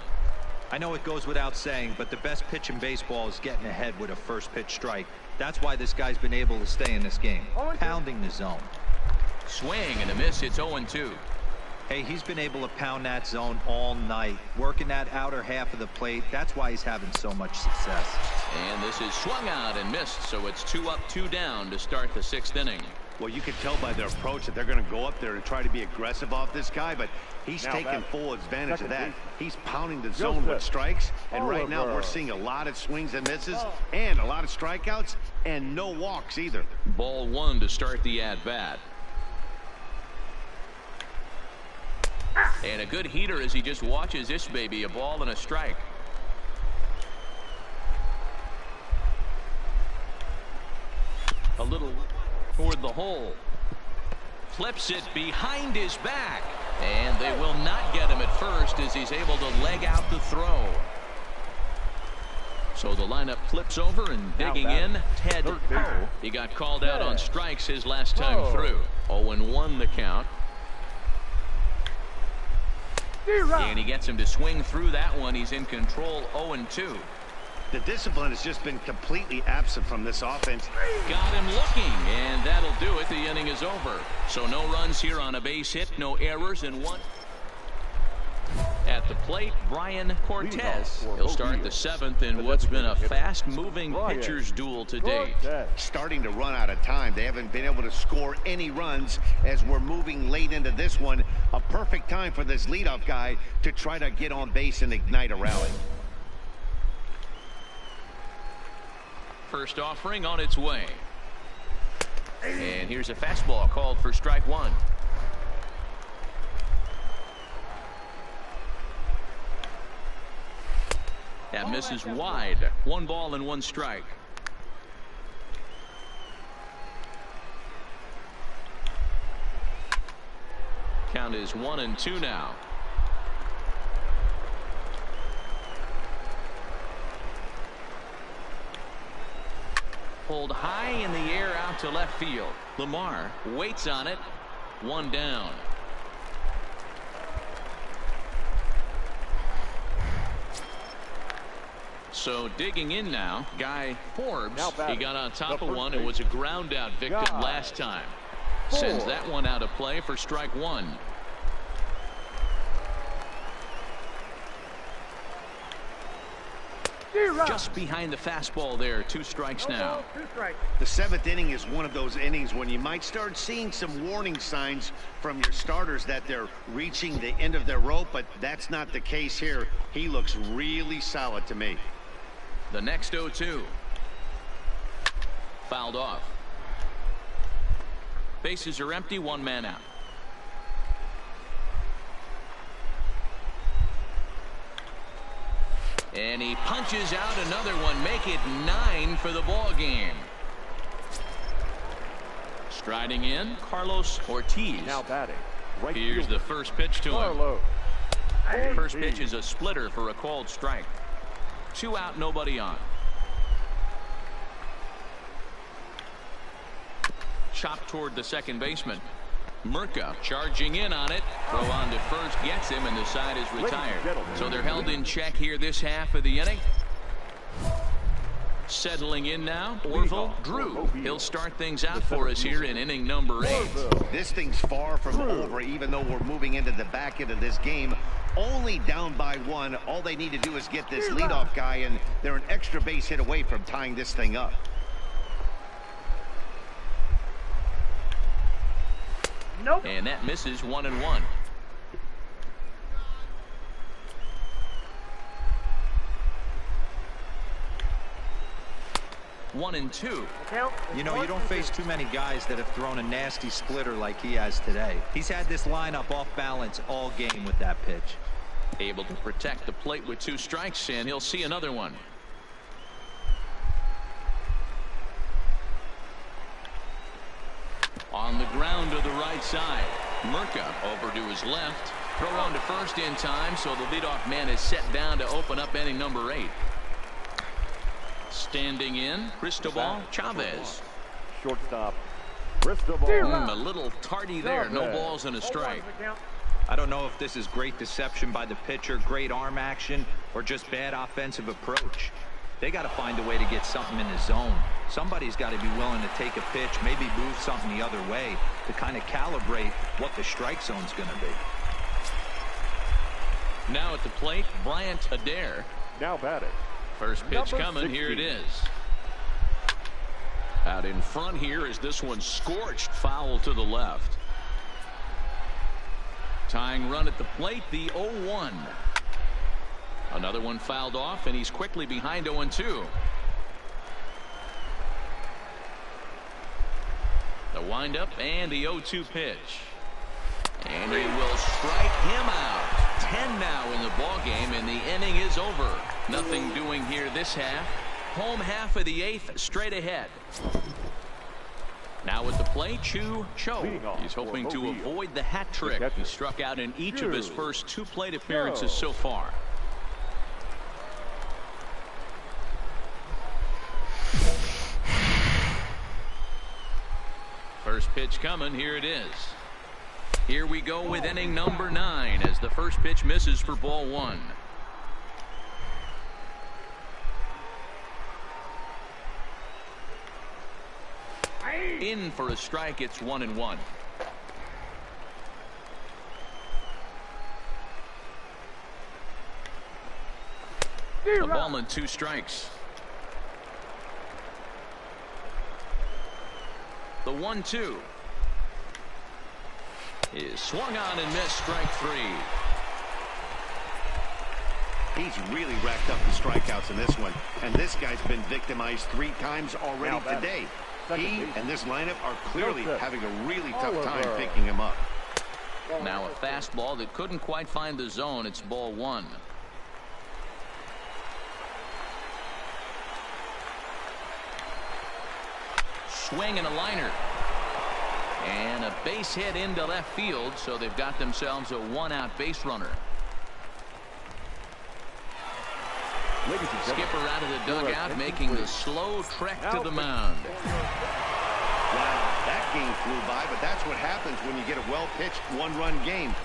I know it goes without saying, but the best pitch in baseball is getting ahead with a first pitch strike. That's why this guy's been able to stay in this game, pounding the zone. Swing and a miss. It's 0-2. Hey, he's been able to pound that zone all night, working that outer half of the plate. That's why he's having so much success. And this is swung out and missed, so it's 2 up, 2 down to start the 6th inning. Well, you can tell by their approach that they're going to go up there and try to be aggressive off this guy, but he's taking full advantage of that. He's pounding the zone with strikes, and right now we're seeing a lot of swings and misses and a lot of strikeouts and no walks either. Ball 1 to start the at-bat. And a good heater as he just watches this baby, a ball and a strike. A little toward the hole. Flips it behind his back. And they will not get him at first as he's able to leg out the throw. So the lineup flips over and digging in, Ted Poe. He got called out on strikes his last time through. 0-1 the count. And he gets him to swing through that one. He's in control. 0-2. The discipline has just been completely absent from this offense. Got him looking, and that'll do it. The inning is over. So no runs here on a base hit, no errors, and 1. At the plate, Brian Cortez. He'll start the 7th in what's been a fast-moving pitcher's duel to date. Starting to run out of time. They haven't been able to score any runs as we're moving late into this one. A perfect time for this leadoff guy to try to get on base and ignite a rally. First offering on its way. And here's a fastball called for strike 1. That misses wide. 1 ball and 1 strike. Count is 1-2 now. Pulled high in the air out to left field. Lamar waits on it. 1 down. So digging in now, Guy Forbes. He got on top of one. It was a ground out victim last time. Sends that one out of play for strike 1. Just behind the fastball there. 2 strikes now. The 7th inning is one of those innings when you might start seeing some warning signs from your starters that they're reaching the end of their rope, but that's not the case here. He looks really solid to me. The next 0-2. Fouled off. Bases are empty, 1 man out. And he punches out another one. Make it 9 for the ball game. Striding in, Carlos Ortiz. Now batting. Here's the first pitch to him. First pitch is a splitter for a called strike. 2 out, nobody on. Chop toward the second baseman. Murka charging in on it. Throw on to first, gets him, and the side is retired. So they're held in check here this half of the inning. Settling in now, Orville Drew. He'll start things out for us here in inning number 8. This thing's far from over, even though we're moving into the back end of this game. Only down by 1. All they need to do is get this leadoff guy, and they're an extra base hit away from tying this thing up. And that misses 1-1. One and 2. You know, you don't face too many guys that have thrown a nasty splitter like he has today. He's had this lineup off balance all game with that pitch. Able to protect the plate with 2 strikes, and he'll see another one. On the ground to the right side. Murka over to his left. Throw on to first in time, so the leadoff man is set down to open up inning number 8. Standing in, Cristobal Chavez. Shortstop, Cristobal. A little tardy there. No balls and a strike. I don't know if this is great deception by the pitcher, great arm action, or just bad offensive approach. They got to find a way to get something in the zone. Somebody's got to be willing to take a pitch, maybe move something the other way to kind of calibrate what the strike zone's going to be. Now at the plate, Bryant Adair. Now batting. First pitch Number coming. 16. Here it is. Out in front here is this one scorched foul to the left. Tying run at the plate, the 0-1. Another one fouled off, and he's quickly behind 0-2. The windup and the 0-2 pitch. And he will strike him out. 10 now in the ball game, and the inning is over. Nothing doing here this half. Home half of the 8th, straight ahead. Now at the plate, Cho. He's hoping to avoid the hat trick. He struck out in each of his first 2 plate appearances so far. First pitch coming. Here it is. Here we go with inning number 9 as the first pitch misses for ball 1. In for a strike. It's 1-1. A ball and 2 strikes. The 1-2 is swung on and missed. Strike 3. He's really racked up the strikeouts in this one, and this guy's been victimized 3 times already today. He and this lineup are clearly having a really tough time picking him up. Now a fastball that couldn't quite find the zone. It's ball 1. Swing and a liner. And a base hit into left field, so they've got themselves a 1-out base runner. Skipper out of the dugout, making the slow trek to the mound. Wow, that game flew by, but that's what happens when you get a well-pitched 1-run game.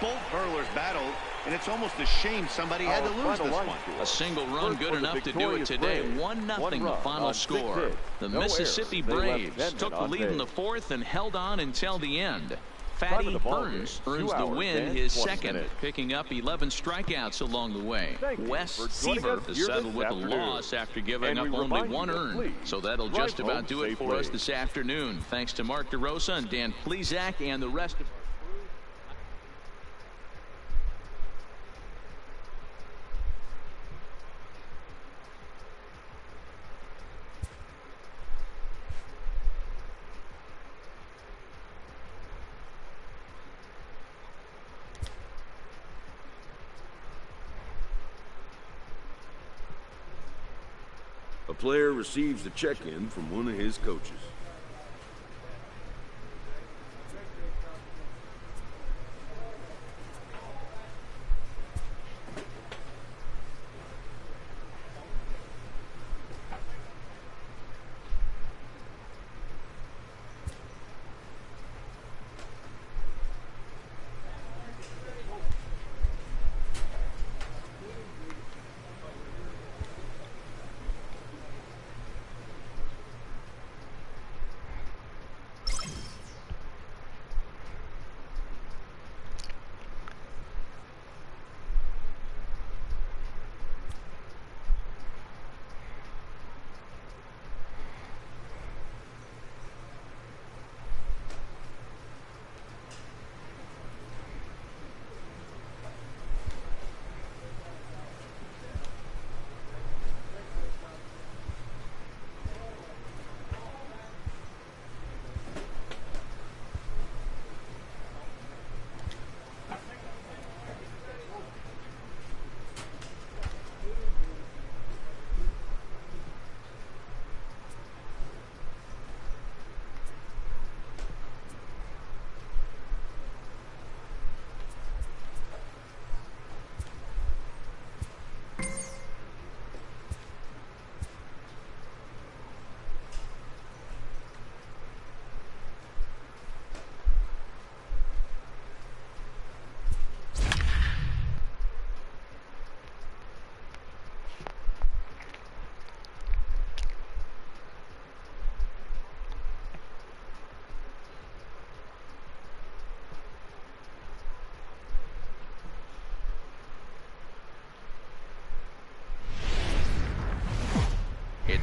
Both hurlers battled, and it's almost a shame somebody had to lose this one. A single run good enough to do it today. 1-0 the final score. The Mississippi Braves took the lead in the 4th and held on until the end. Fatty Burns earns the win, his second, picking up 11 strikeouts along the way. Wes Seaver is settled with a loss after giving up only 1 earned. So that'll just about do it for us this afternoon. Thanks to Mark DeRosa and Dan Plesac and the rest of A player receives a check-in from one of his coaches.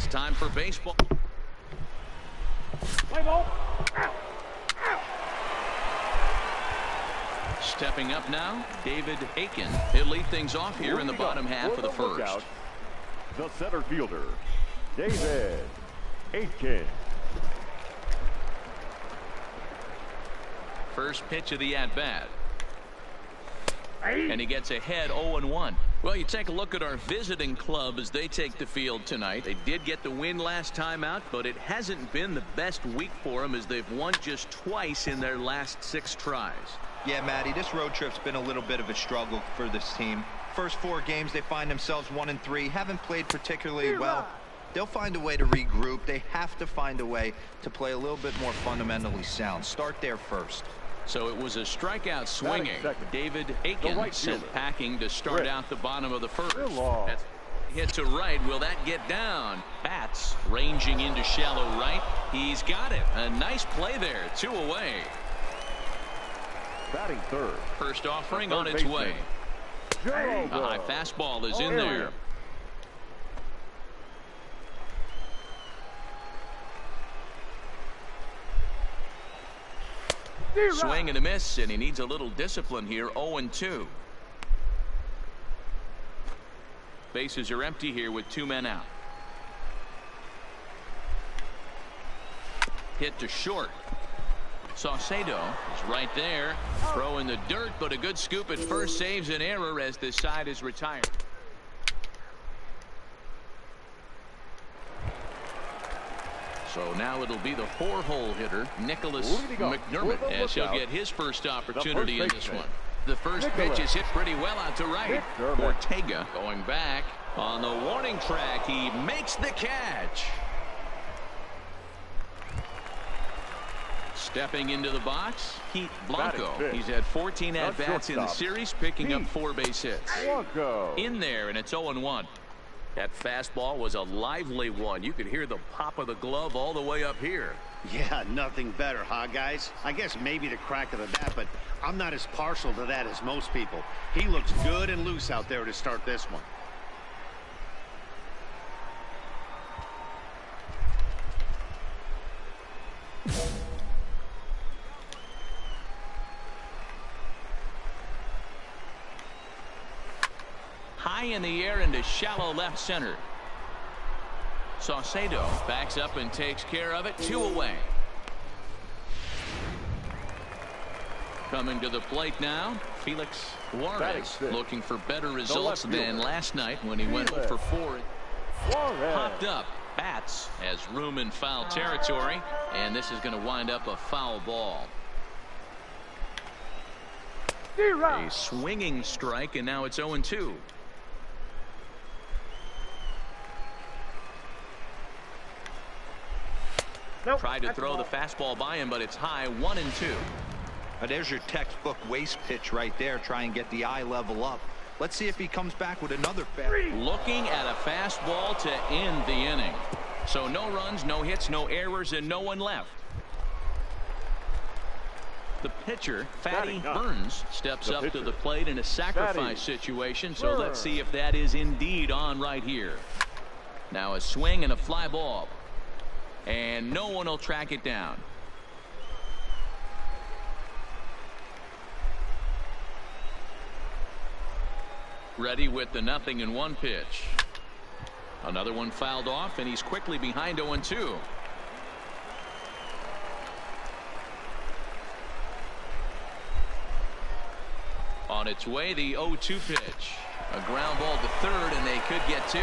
It's time for baseball. Play ball. Stepping up now, David Aiken. He'll lead things off here in the bottom half of the first. The center fielder, David Aiken. First pitch of the at-bat. And he gets ahead 0-1. Well, you take a look at our visiting club as they take the field tonight. They did get the win last time out, but it hasn't been the best week for them as they've won just twice in their last 6 tries. Yeah, Matty, this road trip's been a little bit of a struggle for this team. First 4 games, they find themselves 1-3, haven't played particularly well. They'll find a way to regroup. They have to find a way to play a little bit more fundamentally sound. Start there first. So it was a strikeout swinging. David Aiken sent packing to start out the bottom of the first. That's hit to right. Will that get down? Bats ranging into shallow right. He's got it. A nice play there. 2 away. Batting third. First offering on its way. A high fastball is in there. Swing and a miss, and he needs a little discipline here. 0-2. Bases are empty here with 2 men out. Hit to short. Saucedo is right there. Throw in the dirt, but a good scoop at first saves an error as this side is retired. So now it'll be the 4-hole hitter, Nicholas McDermott, as he'll get his first opportunity in this one. The first pitch is hit pretty well out to right. Ortega going back on the warning track. He makes the catch. Stepping into the box, Pete Blanco. He's had 14 at-bats in the series, picking up 4 base hits. In there, and it's 0-1. That fastball was a lively one. You could hear the pop of the glove all the way up here. Yeah, nothing better, huh, guys? I guess maybe the crack of the bat, but I'm not as partial to that as most people. He looks good and loose out there to start this one. High in the air into shallow left center. Saucedo backs up and takes care of it. 2 away. Coming to the plate now, Felix Juarez, looking for better results than last night when he went for 4. Popped up. Bats has room in foul territory, and this is going to wind up a foul ball. A swinging strike, and now it's 0-2. Tried to throw the fastball by him, but it's high. 1-2. There's your textbook waste pitch right there. Try and get the eye level up. Let's see if he comes back with another fastball. Looking at a fastball to end the inning. So no runs, no hits, no errors, and no one left. The pitcher, Fatty Burns, steps up to the plate in a sacrifice situation. So let's see if that is indeed on right here. Now a swing and a fly ball. And no one will track it down. Ready with the 0-1 pitch. Another one fouled off, and he's quickly behind 0-2. On its way, the 0-2 pitch. A ground ball to third, and they could get 2.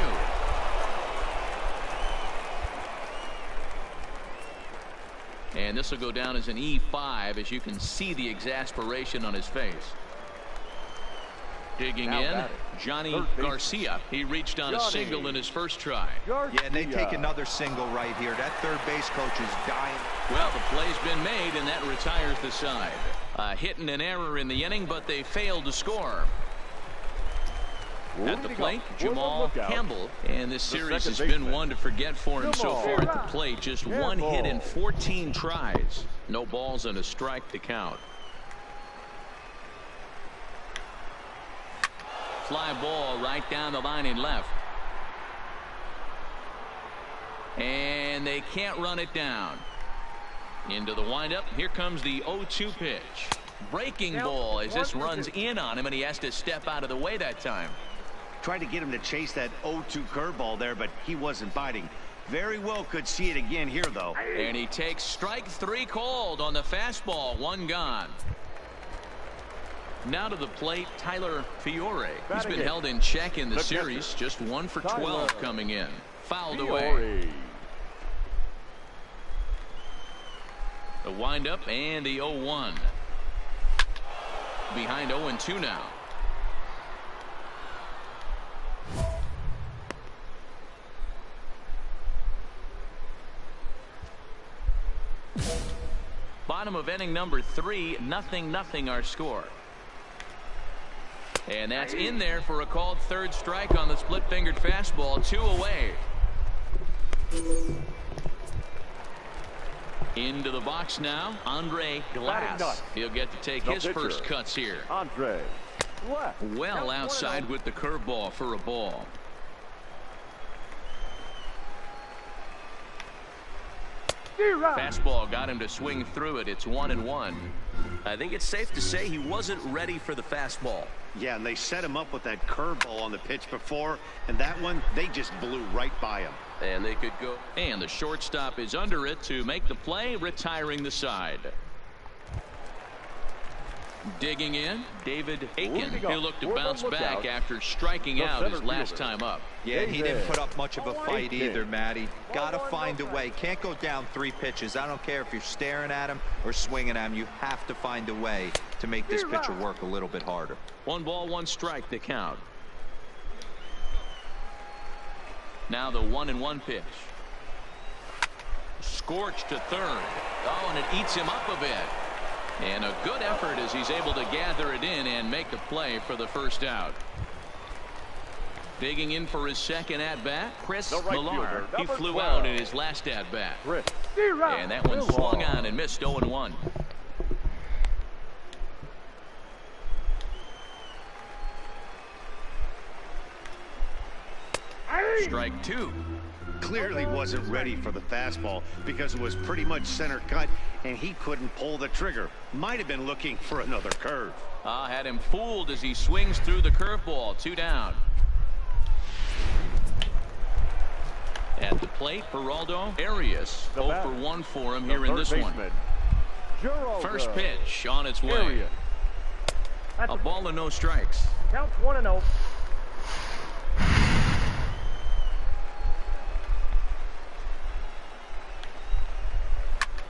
And this will go down as an E5, as you can see the exasperation on his face. Digging in, Johnny Garcia. He reached on a single in his first try. Yeah, and they take another single right here. That third base coach is dying. Well, the play's been made, and that retires the side. A hit and an error in the inning, but they failed to score. At the plate, Jamal Campbell, and this series has been one to forget for him so far at the plate. Just 1 hit in 14 tries. No balls and a strike to count. Fly ball right down the line in left. And they can't run it down. Into the windup. Here comes the 0-2 pitch. Breaking ball as this runs in on him, and he has to step out of the way that time. Tried to get him to chase that 0-2 curveball there, but he wasn't biting. Very well could see it again here, though. And he takes strike 3 called on the fastball. 1 gone. Now to the plate, Tyler Fiore. He's been held in check in the series. Just 1 for 12 coming in. Fouled away. The windup and the 0-1. Behind 0-2 now. Bottom of inning number 3, 0-0 our score. And that's in there for a called 3rd strike on the split-fingered fastball. 2 away. Into the box now, Andre Glass. He'll get to take his first cuts here. Andre. Well outside with the curveball for a ball. Fastball got him to swing through it. It's 1-1. I think it's safe to say he wasn't ready for the fastball. Yeah, and they set him up with that curveball on the pitch before, and that one, they just blew right by him. And they could go. And the shortstop is under it to make the play, retiring the side. Digging in, David Aiken. He'll look to bounce back after striking out his last time up. Yeah, he didn't put up much of a fight either, Matty. Got to find a way. Can't go down 3 pitches. I don't care if you're staring at him or swinging at him. You have to find a way to make this pitcher work a little bit harder. 1 ball, 1 strike to count. Now the 1-1 pitch. Scorched to 3rd. Oh, and it eats him up a bit. And a good effort as he's able to gather it in and make the play for the first out. Digging in for his second at-bat, Chris Millar. He flew out in his last at-bat. And that one swung on and missed 0-1. Strike 2. Clearly wasn't ready for the fastball because it was pretty much center cut and he couldn't pull the trigger. Might have been looking for another curve. Had him fooled as he swings through the curveball. 2 down. At the plate, Geraldo Arias. 0 for 1 for him here in this one. First pitch on its way. A ball and no strikes. Counts 1-0.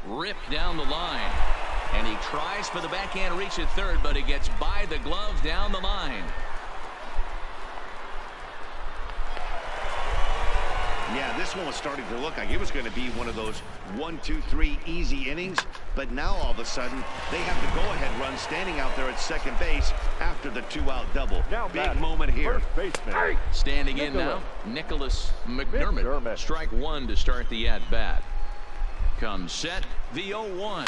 Ripped down the line. And he tries for the backhand reach at 3rd, but he gets by the gloves down the line. Yeah, this one was starting to look like it was going to be one of those 1, 2, 3 easy innings. But now all of a sudden, they have the go-ahead run standing out there at second base after the 2-out double. Big moment here. Standing in now, Nicholas McDermott. Strike 1 to start the at-bat. Comes set, the 0-1.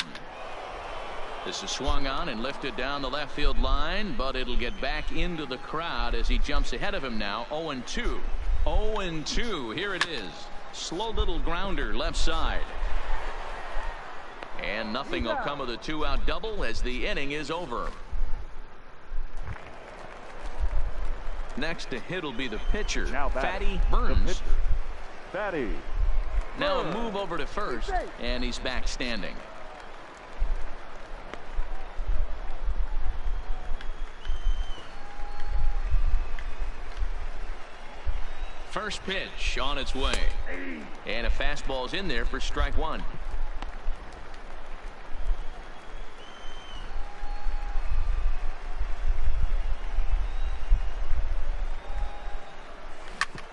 This is swung on and lifted down the left field line, but it'll get back into the crowd as he jumps ahead of him now. 0-2. 0-2. Here it is. Slow little grounder left side. And nothing will come of the 2-out double as the inning is over. Next to hit will be the pitcher, Fatty Burns. Now a move over to first, and he's back standing. First pitch on its way. And a fastball's in there for strike 1.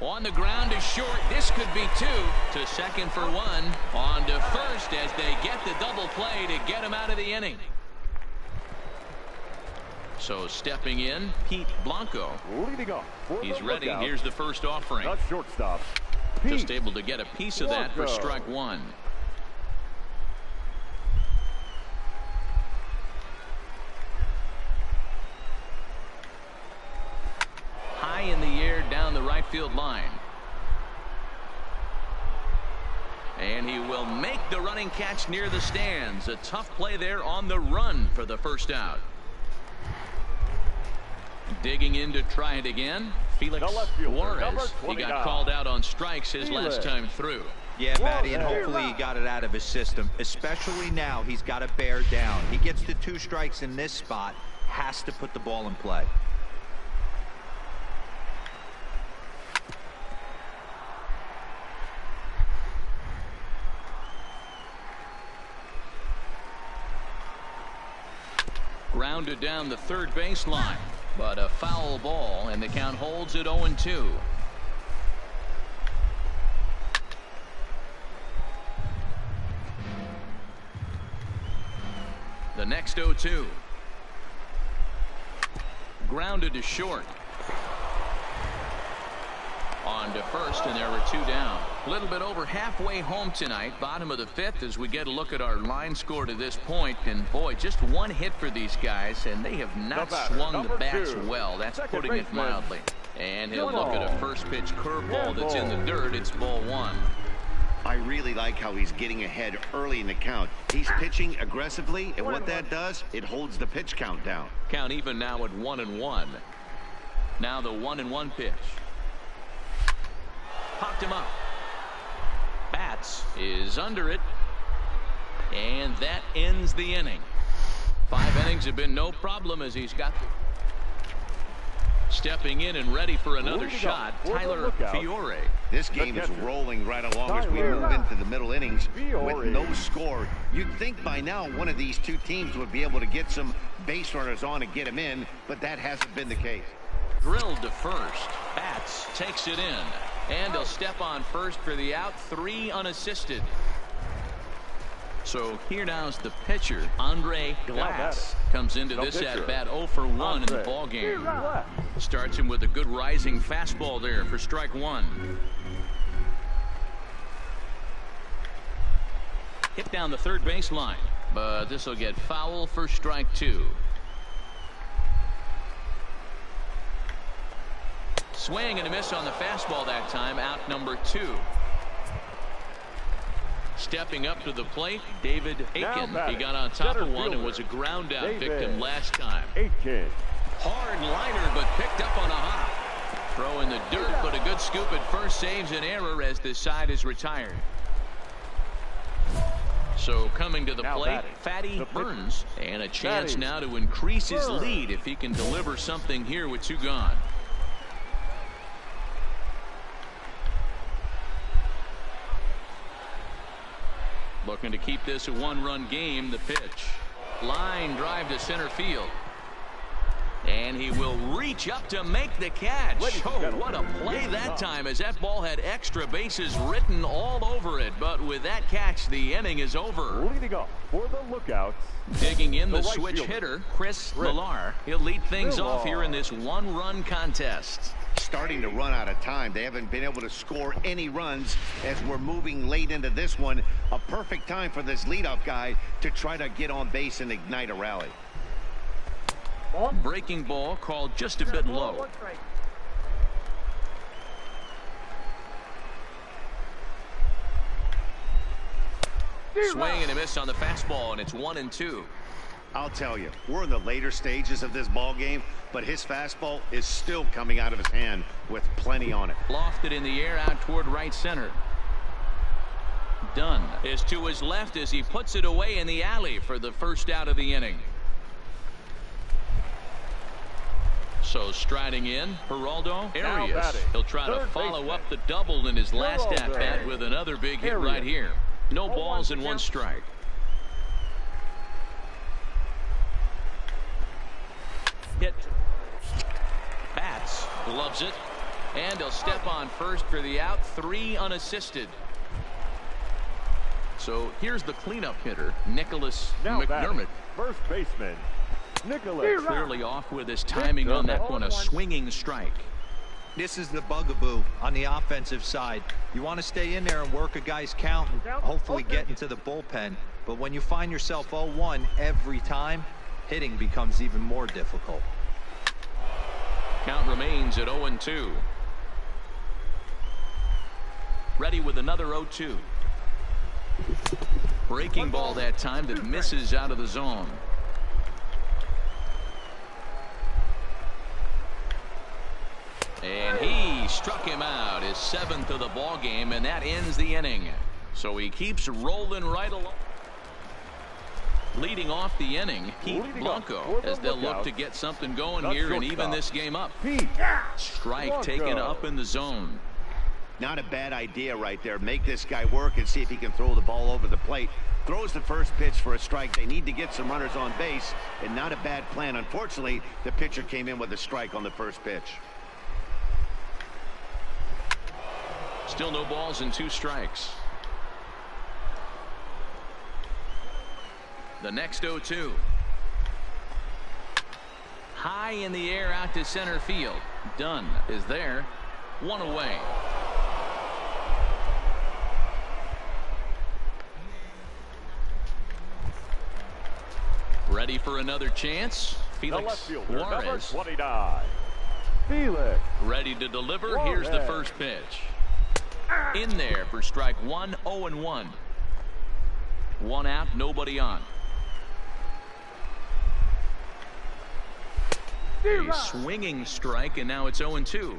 On the ground is short. This could be 2. To second for 1. On to first as they get the double play to get him out of the inning. So stepping in, Pete Blanco. Leading off. He's ready. Here's the first offering. The shortstop. Just able to get a piece of that for strike 1. High in the air down the right field line. And he will make the running catch near the stands. A tough play there on the run for the first out. Digging in to try it again. Felix Juarez. He got called out on strikes his last time through. Yeah, Matty, and hopefully he got it out of his system. Especially now, he's got to bear down. He gets the 2 strikes in this spot. Has to put the ball in play. Grounded down the third baseline, but a foul ball, and the count holds at 0-2. The next 0-2. Grounded to short. On to first, and there were 2 down. A little bit over halfway home tonight, bottom of the 5th, as we get a look at our line score to this point. And boy, just 1 hit for these guys, and they have not swung the bats well. That's putting it mildly. And he'll look at a first pitch curveball that's in the dirt. It's ball 1. I really like how he's getting ahead early in the count. He's pitching aggressively, and what that does, it holds the pitch count down. Count even now at 1-1. Now the 1-1 pitch. Popped him up. Bats is under it. And that ends the inning. 5 innings have been no problem as he's got stepping in and ready for another shot. Tyler Fiore. This game is rolling right along as we move into the middle innings with no score. You'd think by now one of these 2 teams would be able to get some base runners on and get him in, but that hasn't been the case. Drilled to first. Bats takes it in. And he'll step on first for the out. 3 unassisted. So here now's the pitcher, Andre Glass, comes into this at bat 0 for 1 in the ball game. Starts him with a good rising fastball there for strike 1. Hit down the third baseline, but this will get foul for strike 2. Swing and a miss on the fastball that time. Out number 2. Stepping up to the plate, David Aiken. He got on top of one and was a ground out victim last time. Hard liner, but picked up on a hop. Throw in the dirt, but a good scoop at first saves an error as this side is retired. So coming to the plate, Fatty Burns, and a chance now to increase his lead if he can deliver something here with 2 gone. Looking to keep this a 1-run game. The pitch. Line drive to center field. And he will reach up to make the catch. Oh, what a play that time, as that ball had extra bases written all over it. But with that catch, the inning is over. Leading off for the lookouts. Digging in the switch hitter, Chris Millar. He'll lead things off here in this 1-run contest. Starting to run out of time. They haven't been able to score any runs as we're moving late into this one. A perfect time for this leadoff guy to try to get on base and ignite a rally. Breaking ball called just a bit low. Swing and a miss on the fastball, and it's 1-2. I'll tell you, we're in the later stages of this ball game, but his fastball is still coming out of his hand with plenty on it. Lofted in the air out toward right center. Dunn is to his left as he puts it away in the alley for the first out of the inning. So striding in, Geraldo Arias. He'll try to follow up the double in his last at-bat with another big hit right here. No balls and 1 strike. Hit. Bats gloves it, and he'll step on first for the out. 3 unassisted. So here's the cleanup hitter, Nicholas McDermott. First baseman, Nicholas. Clearly off with his timing on that one, a swinging strike. This is the bugaboo on the offensive side. You want to stay in there and work a guy's count and hopefully get into the bullpen. But when you find yourself 0-1 every time, hitting becomes even more difficult. Count remains at 0-2. Ready with another 0-2. Breaking ball that time that misses out of the zone. And he struck him out, his 7th of the ball game, and that ends the inning. So he keeps rolling right along. Leading off the inning, Pete Blanco, as they'll look to get something going here and even this game up. Strike taken up in the zone. Not a bad idea right there. Make this guy work and see if he can throw the ball over the plate. Throws the first pitch for a strike. They need to get some runners on base, and not a bad plan. Unfortunately, the pitcher came in with a strike on the first pitch. Still no balls and 2 strikes. The next 0-2. High in the air out to center field. Dunn is there. 1 away. Ready for another chance. Felix Juarez. 29. Felix. Ready to deliver. Here's the first pitch. In there for strike 1, 0-1. 1 out, nobody on. A swinging strike, and now it's 0-2.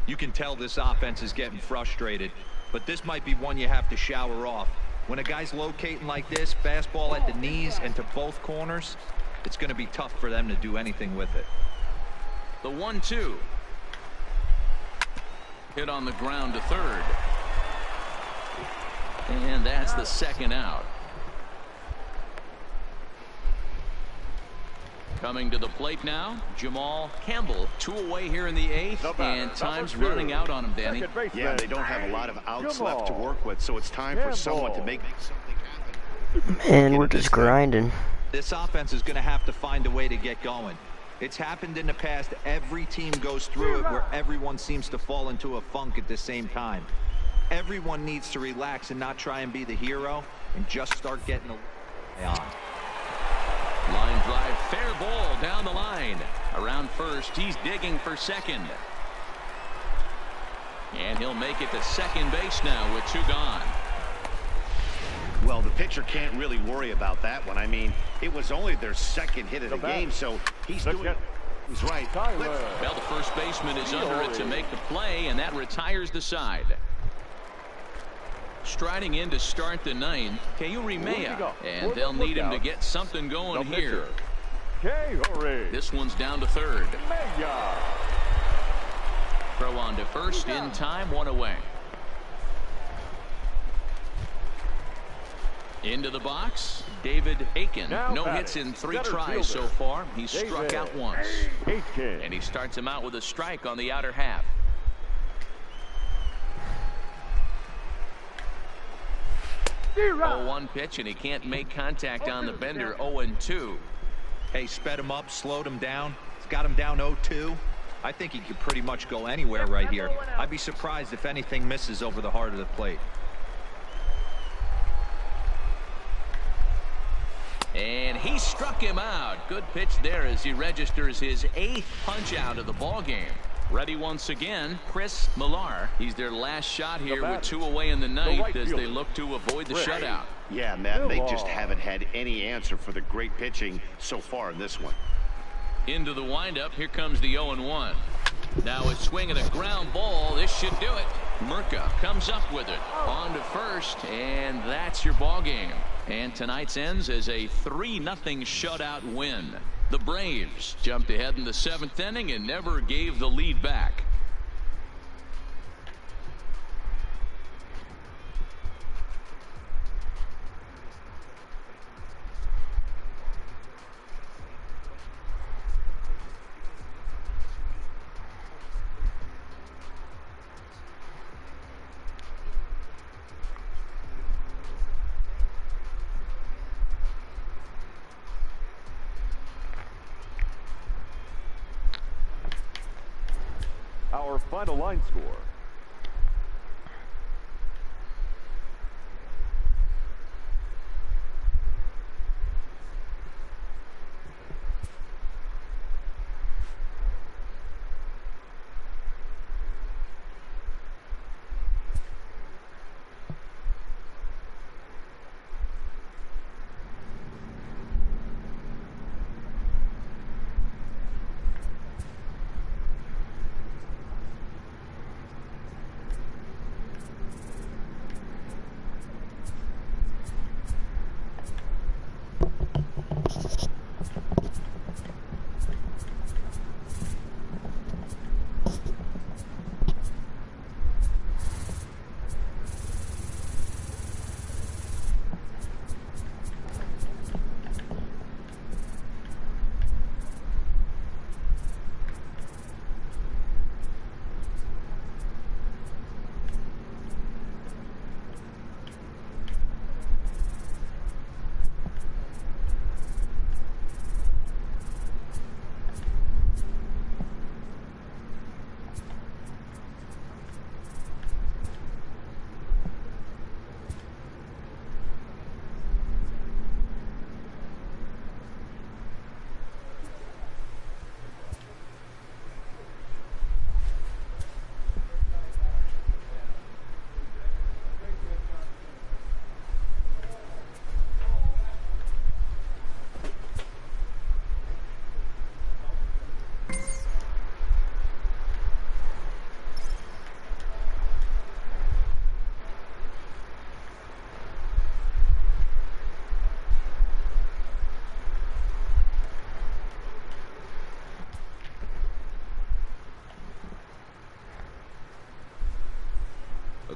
You can tell this offense is getting frustrated, but this might be one you have to shower off. When a guy's locating like this, fastball at the knees and to both corners, it's going to be tough for them to do anything with it. The 1-2. Hit on the ground to third. And that's the 2nd out. Coming to the plate now, Jamal Campbell. 2 away here in the 8th, and time's running out on him, Danny. Yeah, they don't have a lot of outs left to work with, so it's time for someone to make something happen. Man, we're just grinding. This offense is going to have to find a way to get going. It's happened in the past. Every team goes through it where everyone seems to fall into a funk at the same time. Everyone needs to relax and not try and be the hero and just start getting the on. Line drive, fair ball down the line. Around first, he's digging for second. And he'll make it to second base now with 2 gone. Well, the pitcher can't really worry about that one. I mean, it was only their 2nd hit of the game, so he's doing. He's right. Well, the first baseman is under it to make the play, and that retires the side. Striding in to start the 9th, Keurimea, and they'll need him to get something going here. This one's down to third. Throw on to first in time, 1 away. Into the box, David Aiken. No hits in 3 tries so far. He's struck out once. And he starts him out with a strike on the outer half. 0-1 pitch, and he can't make contact on the bender. 0-2. Hey, sped him up, slowed him down. He's got him down 0-2. I think he could pretty much go anywhere right here. I'd be surprised if anything misses over the heart of the plate. And he struck him out. Good pitch there as he registers his 8th punch out of the ball game. Ready once again, Chris Millar. He's their last shot here with 2 away in the 9th as they look to avoid the shutout. Yeah, Matt, they just haven't had any answer for the great pitching so far in this one. Into the windup, here comes the 0-1. Now a swing and a ground ball. This should do it. Murka comes up with it. On to first, and that's your ball game. And tonight's ends as a 3-0 shutout win. The Braves jumped ahead in the 7th inning and never gave the lead back. Our final line score.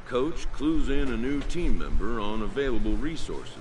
coach clues in a new team member on available resources.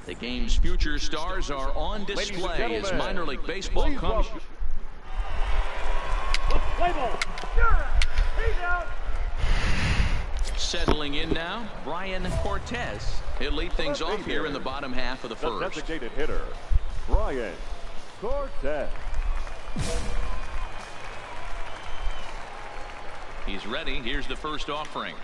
The game's future stars are on display as minor league baseball comes. Settling in now, Brian Cortez. He'll lead things off here in the bottom half of the first. The designated hitter, Brian Cortez. He's ready. Here's the first offering.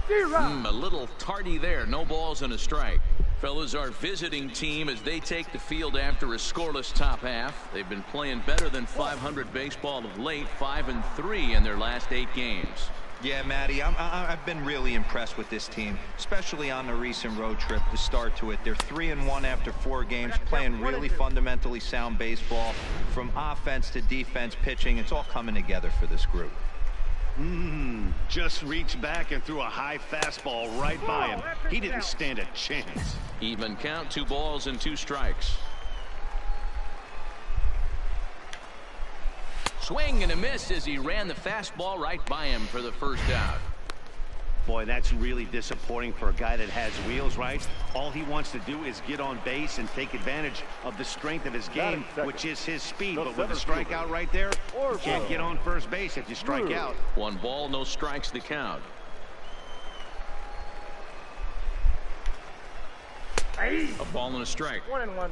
A little tardy there. No balls and a strike. Fellas, our visiting team as they take the field after a scoreless top half. They've been playing better than 500 baseball of late, 5-3 in their last 8 games. Yeah, Matty, I've been really impressed with this team, especially on the recent road trip to start to it. They're 3-1 after 4 games, playing really fundamentally sound baseball. From offense to defense, pitching, it's all coming together for this group. Just reached back and threw a high fastball right by him. He didn't stand a chance. Even count, 2 balls and 2 strikes. Swing and a miss as he ran the fastball right by him for the first out. Boy, that's really disappointing for a guy that has wheels, right? All he wants to do is get on base and take advantage of the strength of his game, which is his speed. But with a strikeout right there, you can't get on first base if you strike out. 1 ball, no strikes to count. A ball and a strike. 1-1.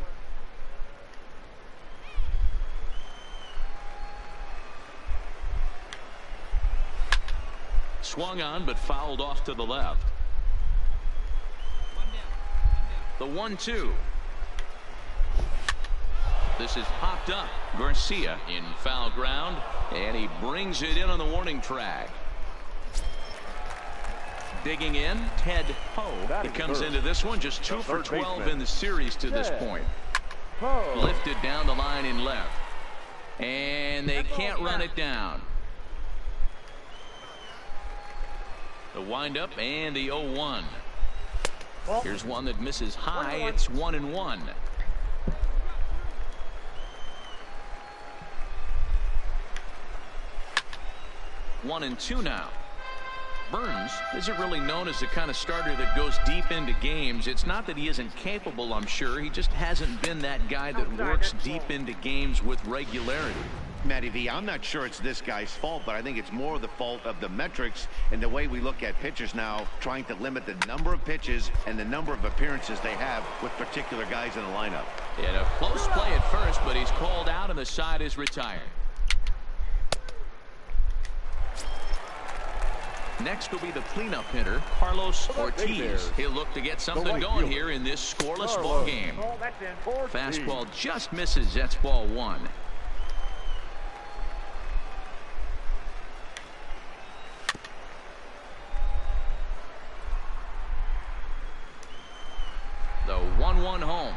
Swung on but fouled off to the left. The 1-2. This is popped up. Garcia in foul ground, and he brings it in on the warning track. Digging in, Ted Ho. He comes into this one just 2 for 12 in the series to this point. Lifted down the line in left. And they can't run it down. The windup and the 0-1. Here's one that misses high. It's 1-1. 1-2 now. Burns isn't really known as the kind of starter that goes deep into games. It's not that he isn't capable, I'm sure. He just hasn't been that guy that works deep into games with regularity. Matty V, I'm not sure it's this guy's fault, but I think it's more the fault of the metrics and the way we look at pitchers now, trying to limit the number of pitches and the number of appearances they have with particular guys in the lineup. And a close play at first, but he's called out and the side is retired. Next will be the cleanup hitter, Carlos Ortiz. He'll look to get something going here in this scoreless ball game. Fastball just misses. That's ball 1. The 1-1 home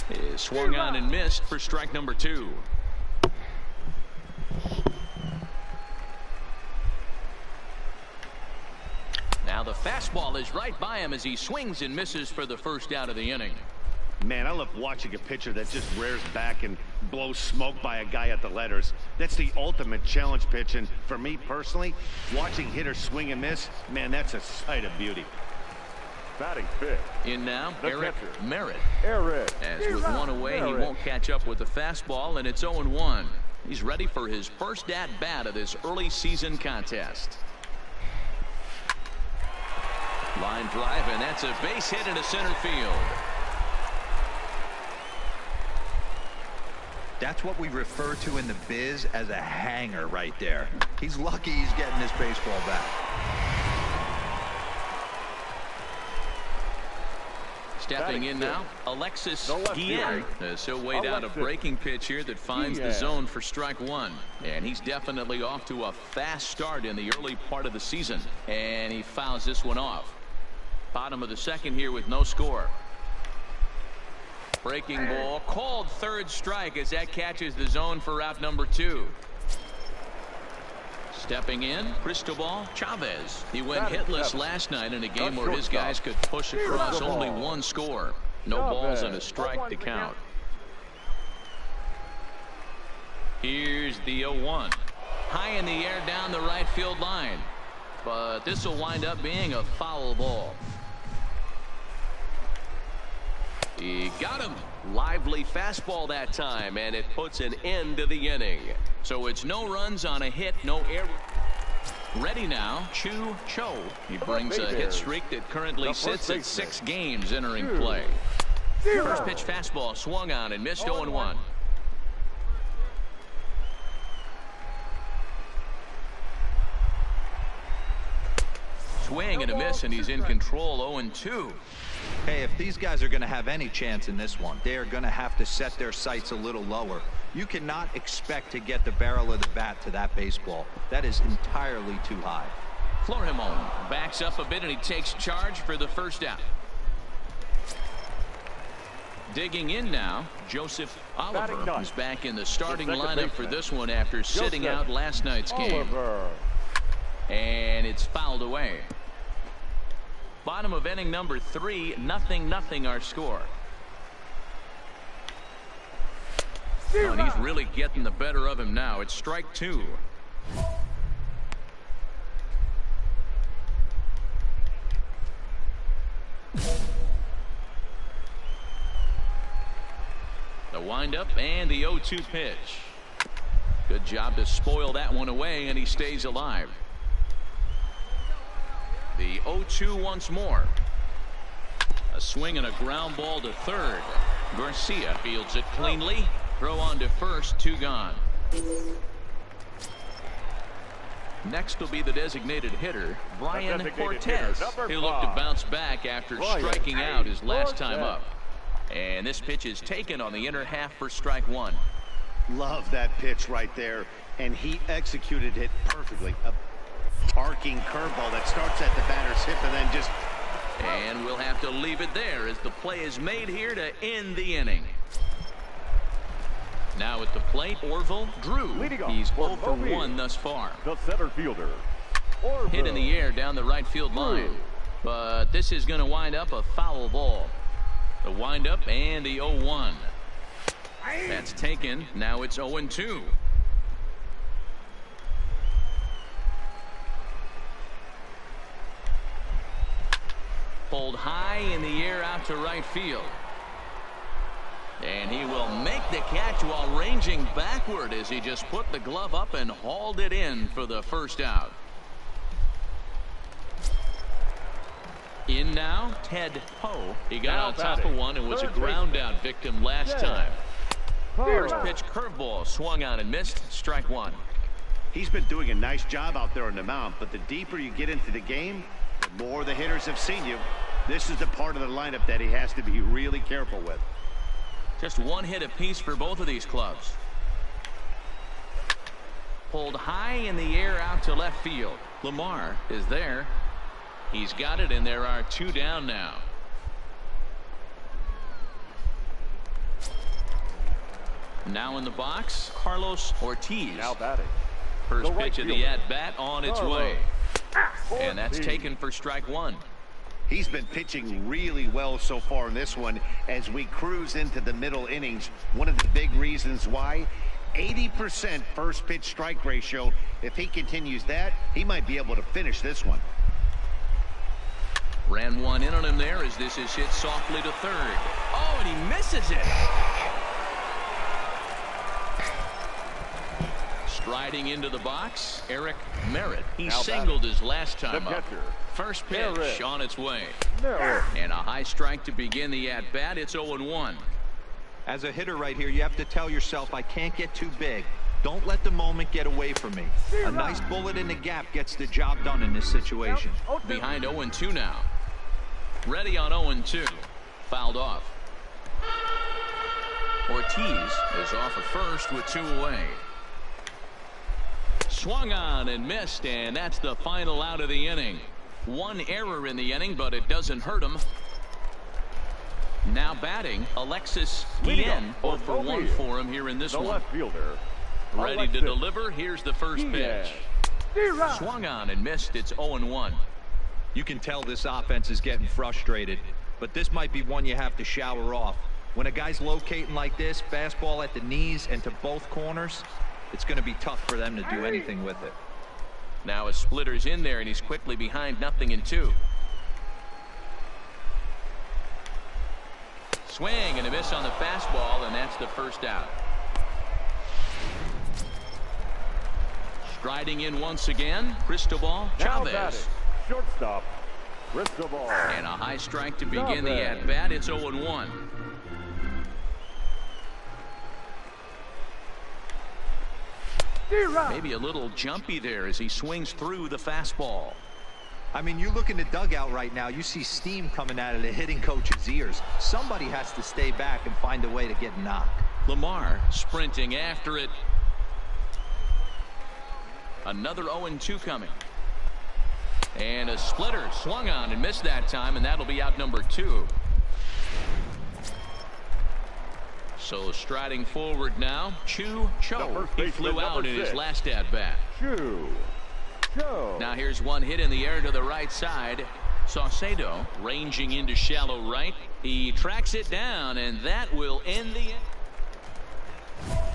is swung on and missed for strike number 2. Now the fastball is right by him as he swings and misses for the first out of the inning. Man, I love watching a pitcher that just rears back and blows smoke by a guy at the letters. That's the ultimate challenge pitch, and for me personally, watching hitters swing and miss, man, that's a sight of beauty. Batting fifth. In now, Eric Merritt. As with one away, he won't catch up with the fastball, and it's 0-1. He's ready for his first at-bat of this early season contest. Line drive, and that's a base hit into center field. That's what we refer to in the biz as a hanger right there. He's lucky he's getting his baseball back. Stepping in now, Alexis Guillen. He'll wait out a breaking pitch here that finds the zone for strike 1. And he's definitely off to a fast start in the early part of the season. And he fouls this one off. Bottom of the second here with no score. Breaking ball called third strike as that catches the zone for out number 2. Stepping in, Cristobal Chavez. He went hitless last night in a game where his guys could push across only 1 score. No balls and a strike to count. Here's the 0-1. High in the air down the right field line. But this will wind up being a foul ball. He got him. Lively fastball that time, and it puts an end to the inning. So it's no runs on a hit, no error. Ready now, Chu Cho. He brings a hit streak that currently sits at 6 games entering play. First pitch fastball swung on and missed 0-1. Swing and a miss, and he's in control. 0-2. Hey, if these guys are going to have any chance in this one, they are going to have to set their sights a little lower. You cannot expect to get the barrel of the bat to that baseball. That is entirely too high. Florimon backs up a bit, and he takes charge for the first out. Digging in now, Joseph Oliver, who's back in the starting lineup for this one after sitting out last night's game. And it's fouled away. Bottom of inning number 3, 0-0 our score. Oh, and he's really getting the better of him now. It's strike 2. The windup and the 0-2 pitch. Good job to spoil that one away, and he stays alive. The 0-2 once more. A swing and a ground ball to third. Garcia fields it cleanly. Throw on to first, 2 gone. Next will be the designated hitter, Brian Cortez. He'll look to bounce back after striking out his last time up. And this pitch is taken on the inner half for strike one. Love that pitch right there, and he executed it perfectly. A arcing curveball that starts at the batter's hip and then just... And we'll have to leave it there as the play is made here to end the inning. Now at the plate, Orville Drew. He's 0 for 1 thus far. The center fielder. Hit in the air down the right field line. But this is going to wind up a foul ball. The windup and the 0-1. That's taken. Now it's 0-2. Pulled high in the air out to right field. And he will make the catch while ranging backward as he just put the glove up and hauled it in for the first out. In now, Ted Poe. He got on top of one and was a ground out victim last time. First pitch curveball swung on and missed. Strike one. He's been doing a nice job out there on the mound, but the deeper you get into the game, the more the hitters have seen you. This is the part of the lineup that he has to be really careful with. Just one hit apiece for both of these clubs. Pulled high in the air out to left field. Lamar is there. He's got it, and there are 2 down now. Now in the box, Carlos Ortiz. Now batting. First pitch of the at-bat on its way. And that's taken for strike one. He's been pitching really well so far in this one as we cruise into the middle innings. One of the big reasons why, 80% first pitch strike ratio. If he continues that, he might be able to finish this one. Ran one in on him there as this is hit softly to third. Oh, and he misses it. Striding into the box, Eric Merritt. He singled his last time up. First pitch on its way. And a high strike to begin the at-bat. It's 0-1. As a hitter right here, you have to tell yourself, I can't get too big. Don't let the moment get away from me. A nice bullet in the gap gets the job done in this situation. Behind 0-2 now. Ready on 0-2. Fouled off. Ortiz is off at first with 2 away. Swung on and missed, and that's the final out of the inning. One error in the inning, but it doesn't hurt him. Now batting, Alexis Guillen. 0 for 1 for him here in this one. Left fielder. Ready to deliver. Here's the first pitch. Swung on and missed. It's 0-1. You can tell this offense is getting frustrated, but this might be one you have to shower off. When a guy's locating like this, fastball at the knees and to both corners, it's going to be tough for them to do anything with it. Now a splitter's in there, and he's quickly behind 0-2. Swing and a miss on the fastball, and that's the first out. Striding in once again, Cristobal Chavez. Shortstop, Cristobal. And a high strike to begin the at-bat. It's 0-1. Maybe a little jumpy there as he swings through the fastball. I mean, you look in the dugout right now, you see steam coming out of the hitting coach's ears. Somebody has to stay back and find a way to get knocked. Lamar sprinting after it. Another 0-2 coming. And a splitter swung on and missed that time, and that'll be out number 2. So striding forward now, Cho. He flew out in his last at-bat. Now here's one hit in the air to the right side. Saucedo ranging into shallow right. He tracks it down, and that will end the inning.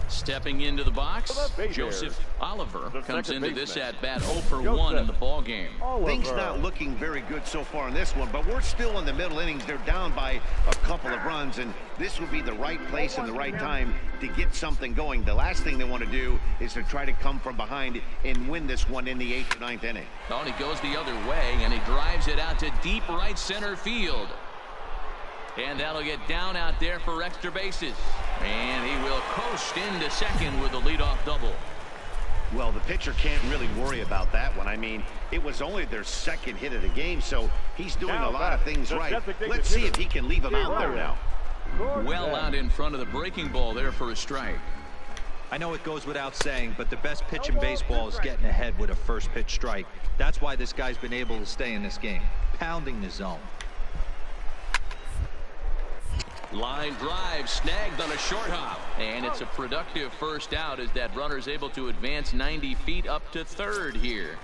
Stepping into the box, Joseph Oliver comes into this at-bat 0 for 1 in the ball game. Things not looking very good so far in this one, but we're still in the middle innings. They're down by a couple of runs, and this would be the right place and the right time to get something going. The last thing they want to do is to try to come from behind and win this one in the 8th or 9th inning. Oh, and he goes the other way, and he drives it out to deep right center field. And that'll get down out there for extra bases. And he will coast into second with a leadoff double. Well, the pitcher can't really worry about that one. I mean, it was only their second hit of the game, so he's doing a lot of things right. Let's see if he can leave him out there now. Well out in front of the breaking ball there for a strike. I know it goes without saying, but the best pitch in baseball is getting ahead with a first pitch strike. That's why this guy's been able to stay in this game, pounding the zone. Line drive snagged on a short hop, and it's a productive first out as that runner's able to advance 90 feet up to third here.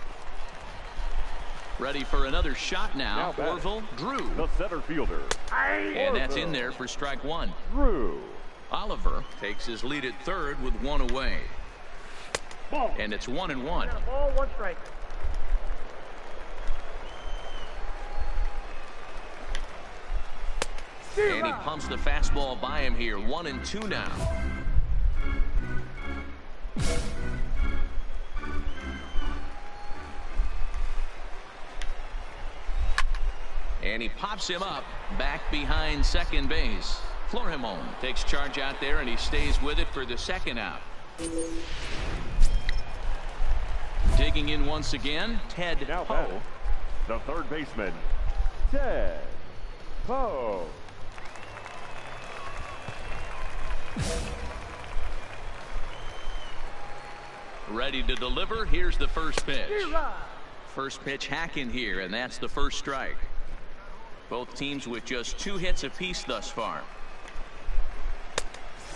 Ready for another shot now. Orville Drew, the center fielder, and that's in there for strike one. Drew. Oliver takes his lead at third with one away, and it's 1-1. Ball, one strike. And he pumps the fastball by him here. 1-2 now. And he pops him up back behind second base. Florimon takes charge out there, and he stays with it for the second out. Digging in once again, Ted Poe. The third baseman, Ted Poe. Ready to deliver. Here's the first pitch. First pitch hacking here, and that's the first strike. Both teams with just 2 hits apiece thus far.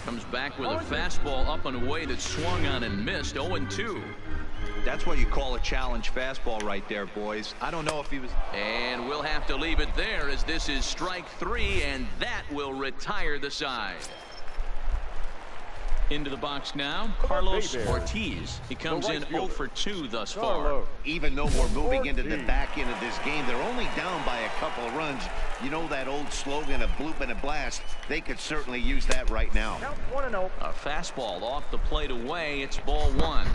Comes back with a fastball up and away that swung on and missed. 0-2. That's what you call a challenge fastball right there, boys. I don't know if he was. And we'll have to leave it there as this is strike 3, and that will retire the side. Into the box now, Carlos Ortiz. He comes in 0 for 2 thus far. Even though we're moving into the back end of this game, they're only down by a couple of runs. You know that old slogan, a bloop and a blast. They could certainly use that right now. Count 1-0. A fastball off the plate away. It's ball 1.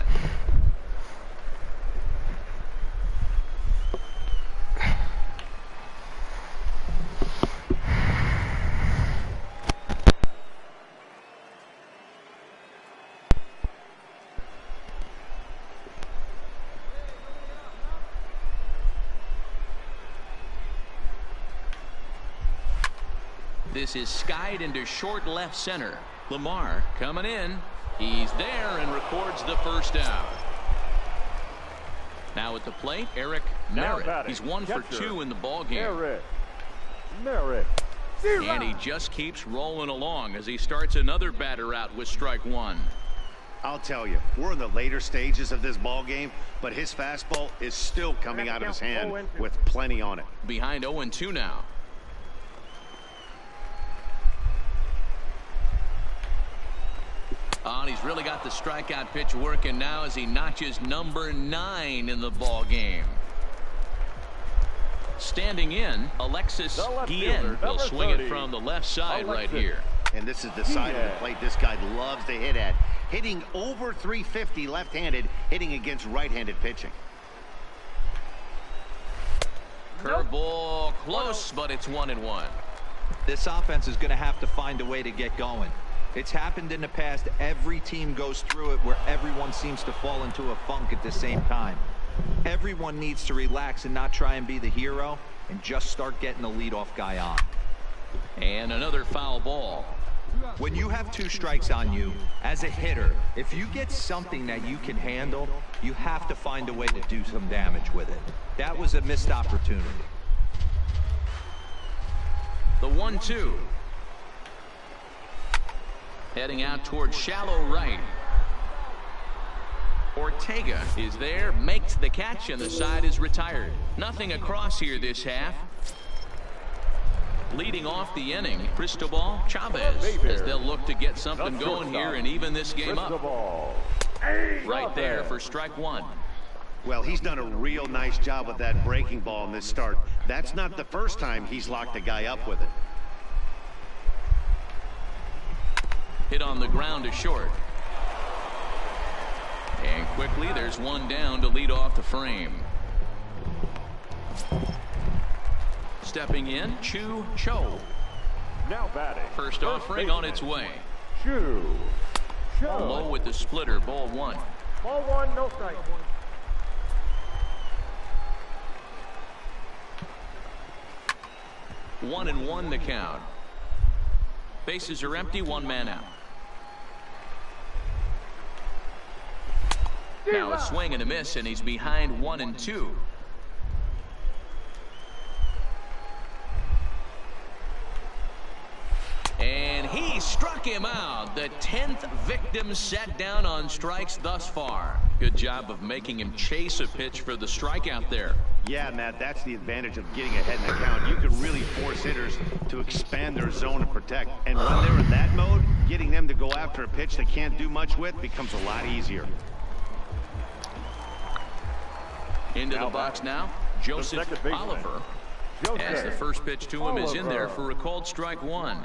This is skied into short left center. Lamar coming in. He's there and records the first out. Now at the plate, Eric Merritt. He's 1 for 2 in the ball game. Merritt. And he just keeps rolling along as he starts another batter out with strike 1. I'll tell you, we're in the later stages of this ball game, but his fastball is still coming out of his hand with plenty on it. Behind 0-2 now. Oh, and he's really got the strikeout pitch working now as he notches number 9 in the ball game. Standing in, Alexis Guillen will swing it from the left side right here. And this is the side of the plate this guy loves to hit at. Hitting over 350 left-handed, hitting against right-handed pitching. Curveball close, but it's 1-1. This offense is going to have to find a way to get going. It's happened in the past. Every team goes through it where everyone seems to fall into a funk at the same time. Everyone needs to relax and not try and be the hero and just start getting the leadoff guy on. And another foul ball. When you have 2 strikes on you, as a hitter, if you get something that you can handle, you have to find a way to do some damage with it. That was a missed opportunity. The 1-2. Heading out towards shallow right. Ortega is there, makes the catch, and the side is retired. Nothing across here this half. Leading off the inning, Cristobal Chavez, as they'll look to get something going here and even this game up. Right there for strike 1. Well, he's done a real nice job with that breaking ball in this start. That's not the first time he's locked a guy up with it. Hit on the ground to short. And quickly, there's one down to lead off the frame. Stepping in, Chu Cho. Now batting. First offering on its way. Chu Cho. Low with the splitter, ball 1. Ball 1, no strike. One 1-1 the count. Bases are empty, one man out. Now a swing and a miss, and he's behind 1-2. And he struck him out. The 10th victim set down on strikes thus far. Good job of making him chase a pitch for the strikeout there. Yeah, Matt, that's the advantage of getting ahead in the count. You can really force hitters to expand their zone and protect. And when they're in that mode, getting them to go after a pitch they can't do much with becomes a lot easier. Into the box now, Joseph Oliver. As the first pitch to him is in there for a called strike one.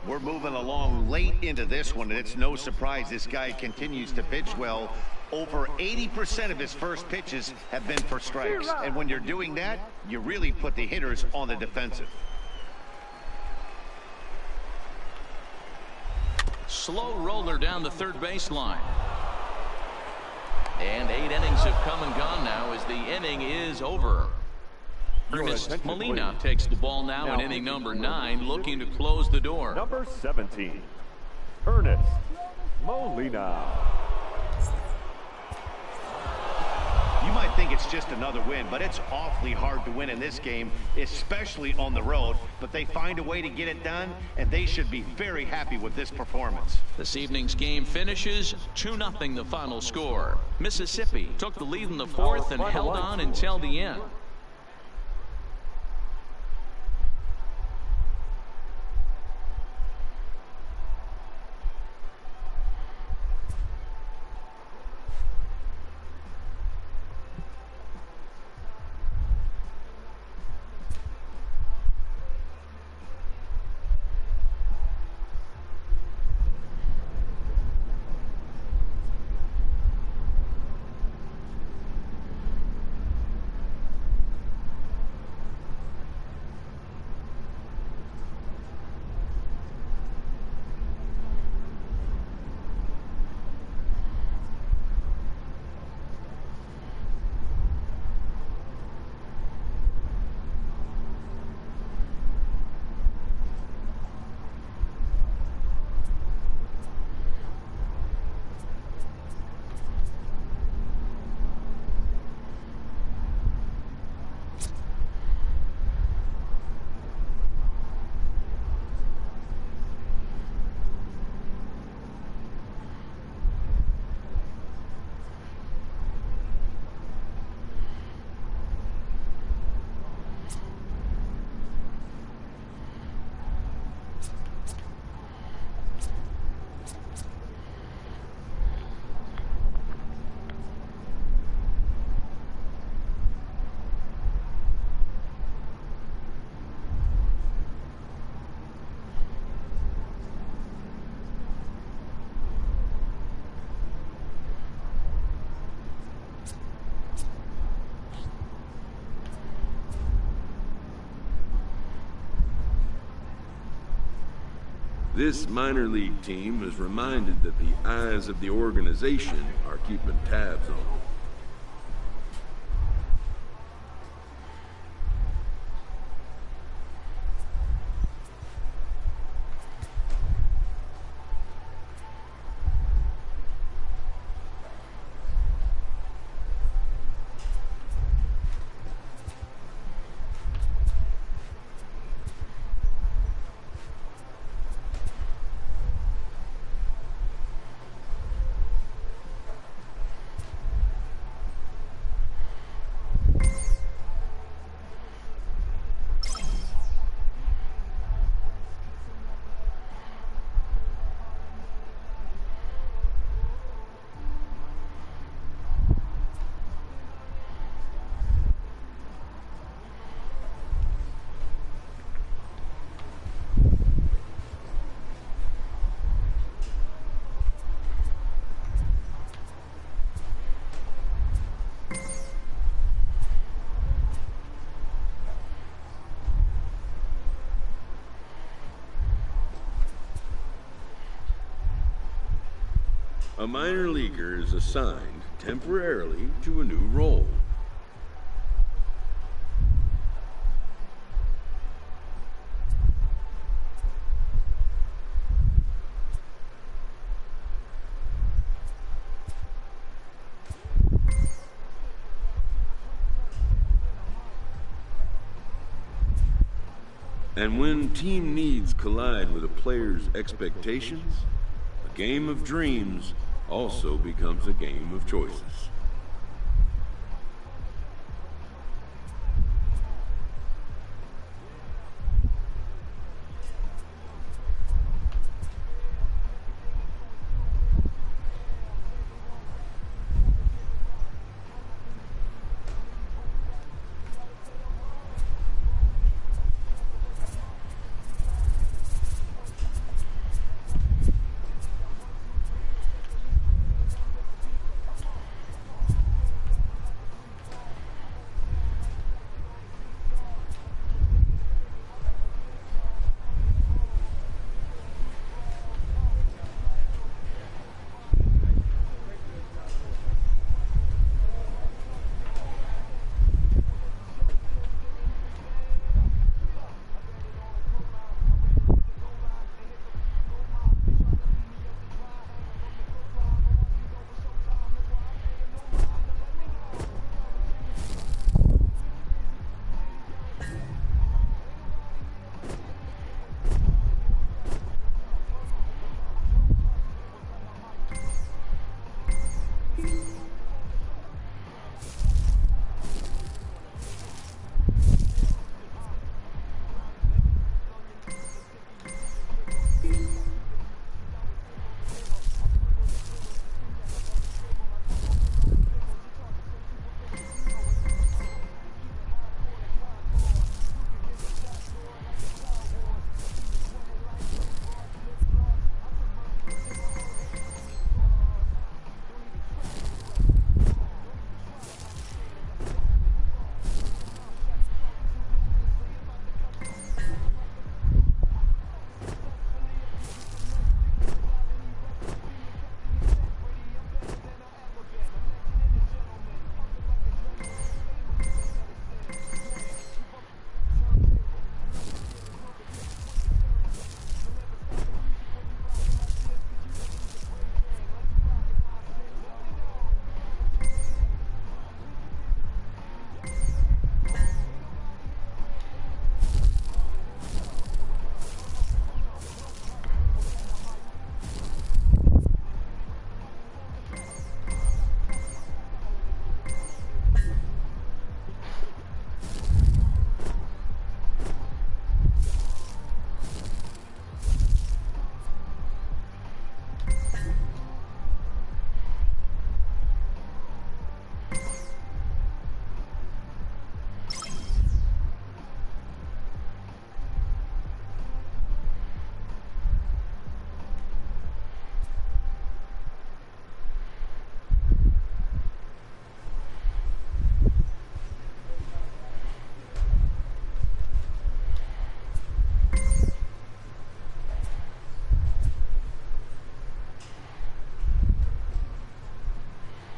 We're moving along late into this one, and it's no surprise this guy continues to pitch well. Over 80% of his first pitches have been for strikes. And when you're doing that, you really put the hitters on the defensive. Slow roller down the third baseline. And 8 innings have come and gone now as the inning is over. Ernest Molina takes the ball now in inning number 9, looking to close the door. Number 17, Ernest Molina. You might think it's just another win, but it's awfully hard to win in this game, especially on the road. But they find a way to get it done, and they should be very happy with this performance. This evening's game finishes 2-0 the final score. Mississippi took the lead in the 4th and held on until the end. This minor league team is reminded that the eyes of the organization are keeping tabs on them. A minor leaguer is assigned temporarily to a new role. And when team needs collide with a player's expectations, a game of dreams also becomes a game of choices.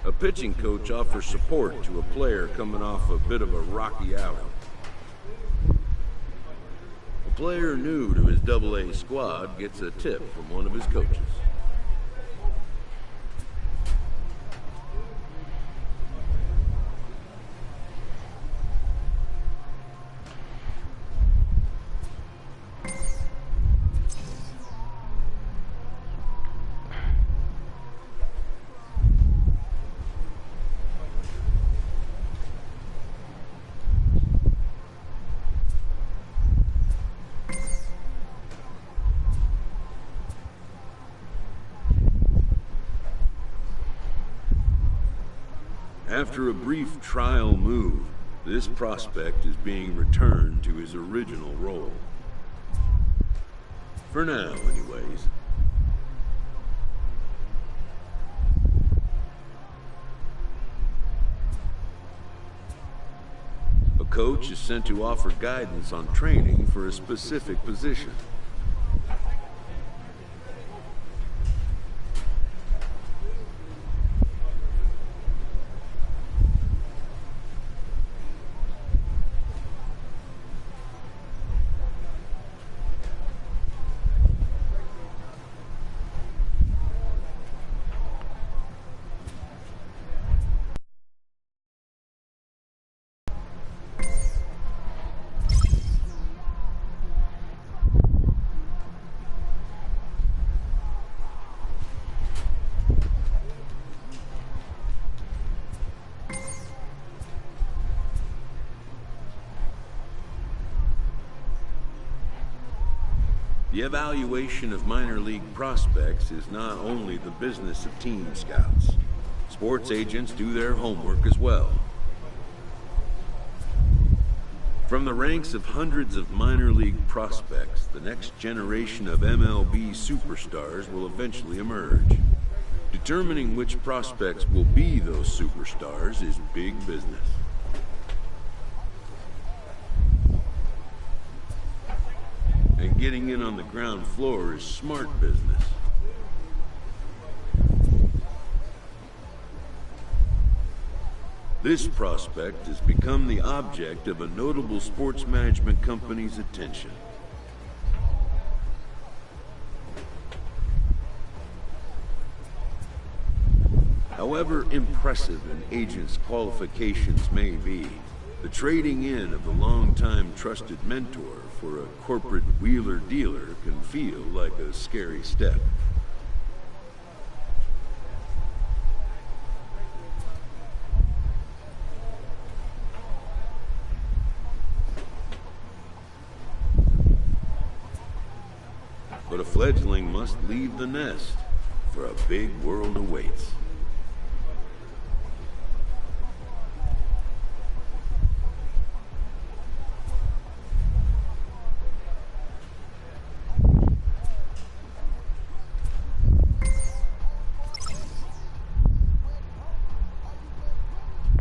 A pitching coach offers support to a player coming off a bit of a rocky outing. A player new to his AA squad gets a tip from one of his coaches. After a brief trial move, this prospect is being returned to his original role. For now, anyways. A coach is sent to offer guidance on training for a specific position. The evaluation of minor league prospects is not only the business of team scouts. Sports agents do their homework as well. From the ranks of hundreds of minor league prospects, the next generation of MLB superstars will eventually emerge. Determining which prospects will be those superstars is big business. And getting in on the ground floor is smart business. This prospect has become the object of a notable sports management company's attention. However impressive an agent's qualifications may be, the trading in of the longtime trusted mentor for a corporate wheeler-dealer can feel like a scary step. But a fledgling must leave the nest, for a big world awaits.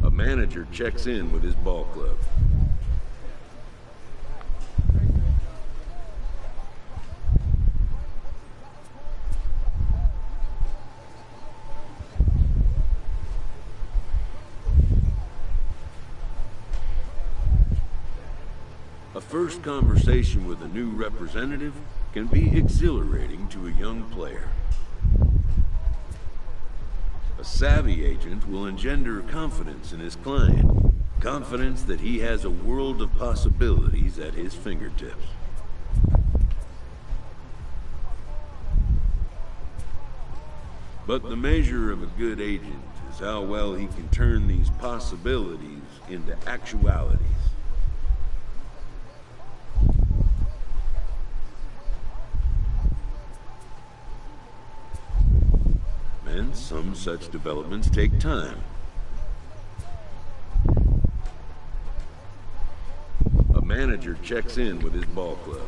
A manager checks in with his ball club. A first conversation with a new representative can be exhilarating to a young player. A savvy agent will engender confidence in his client, confidence that he has a world of possibilities at his fingertips. But the measure of a good agent is how well he can turn these possibilities into actualities. And some such developments take time. A manager checks in with his ball club.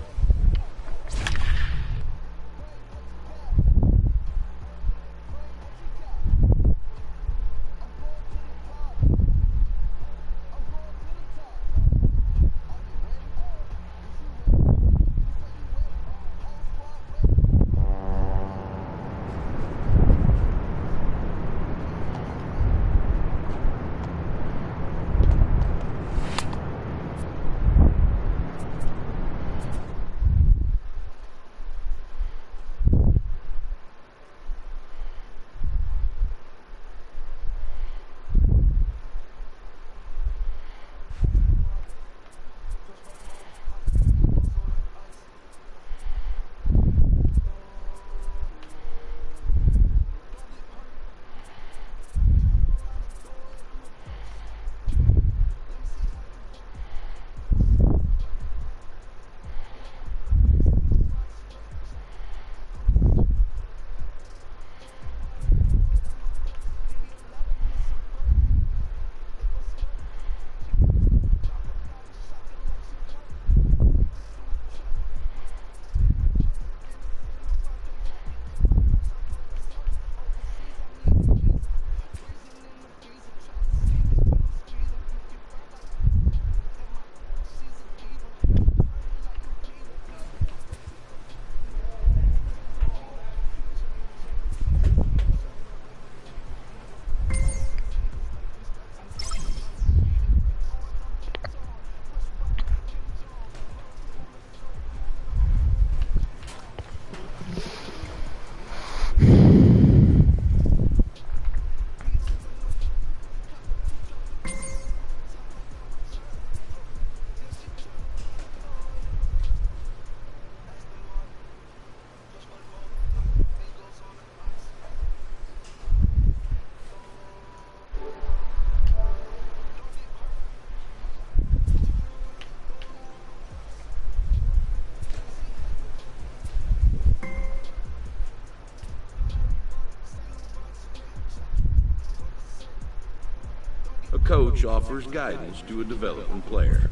coach offers guidance to a developing player.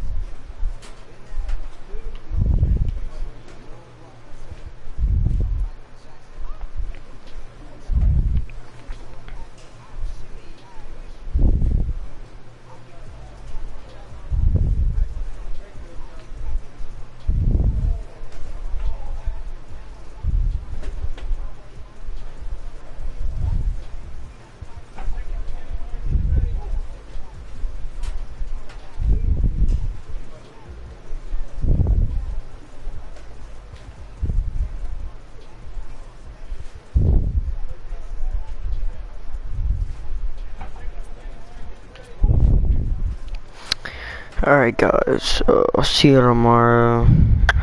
Alright guys, I'll see you tomorrow.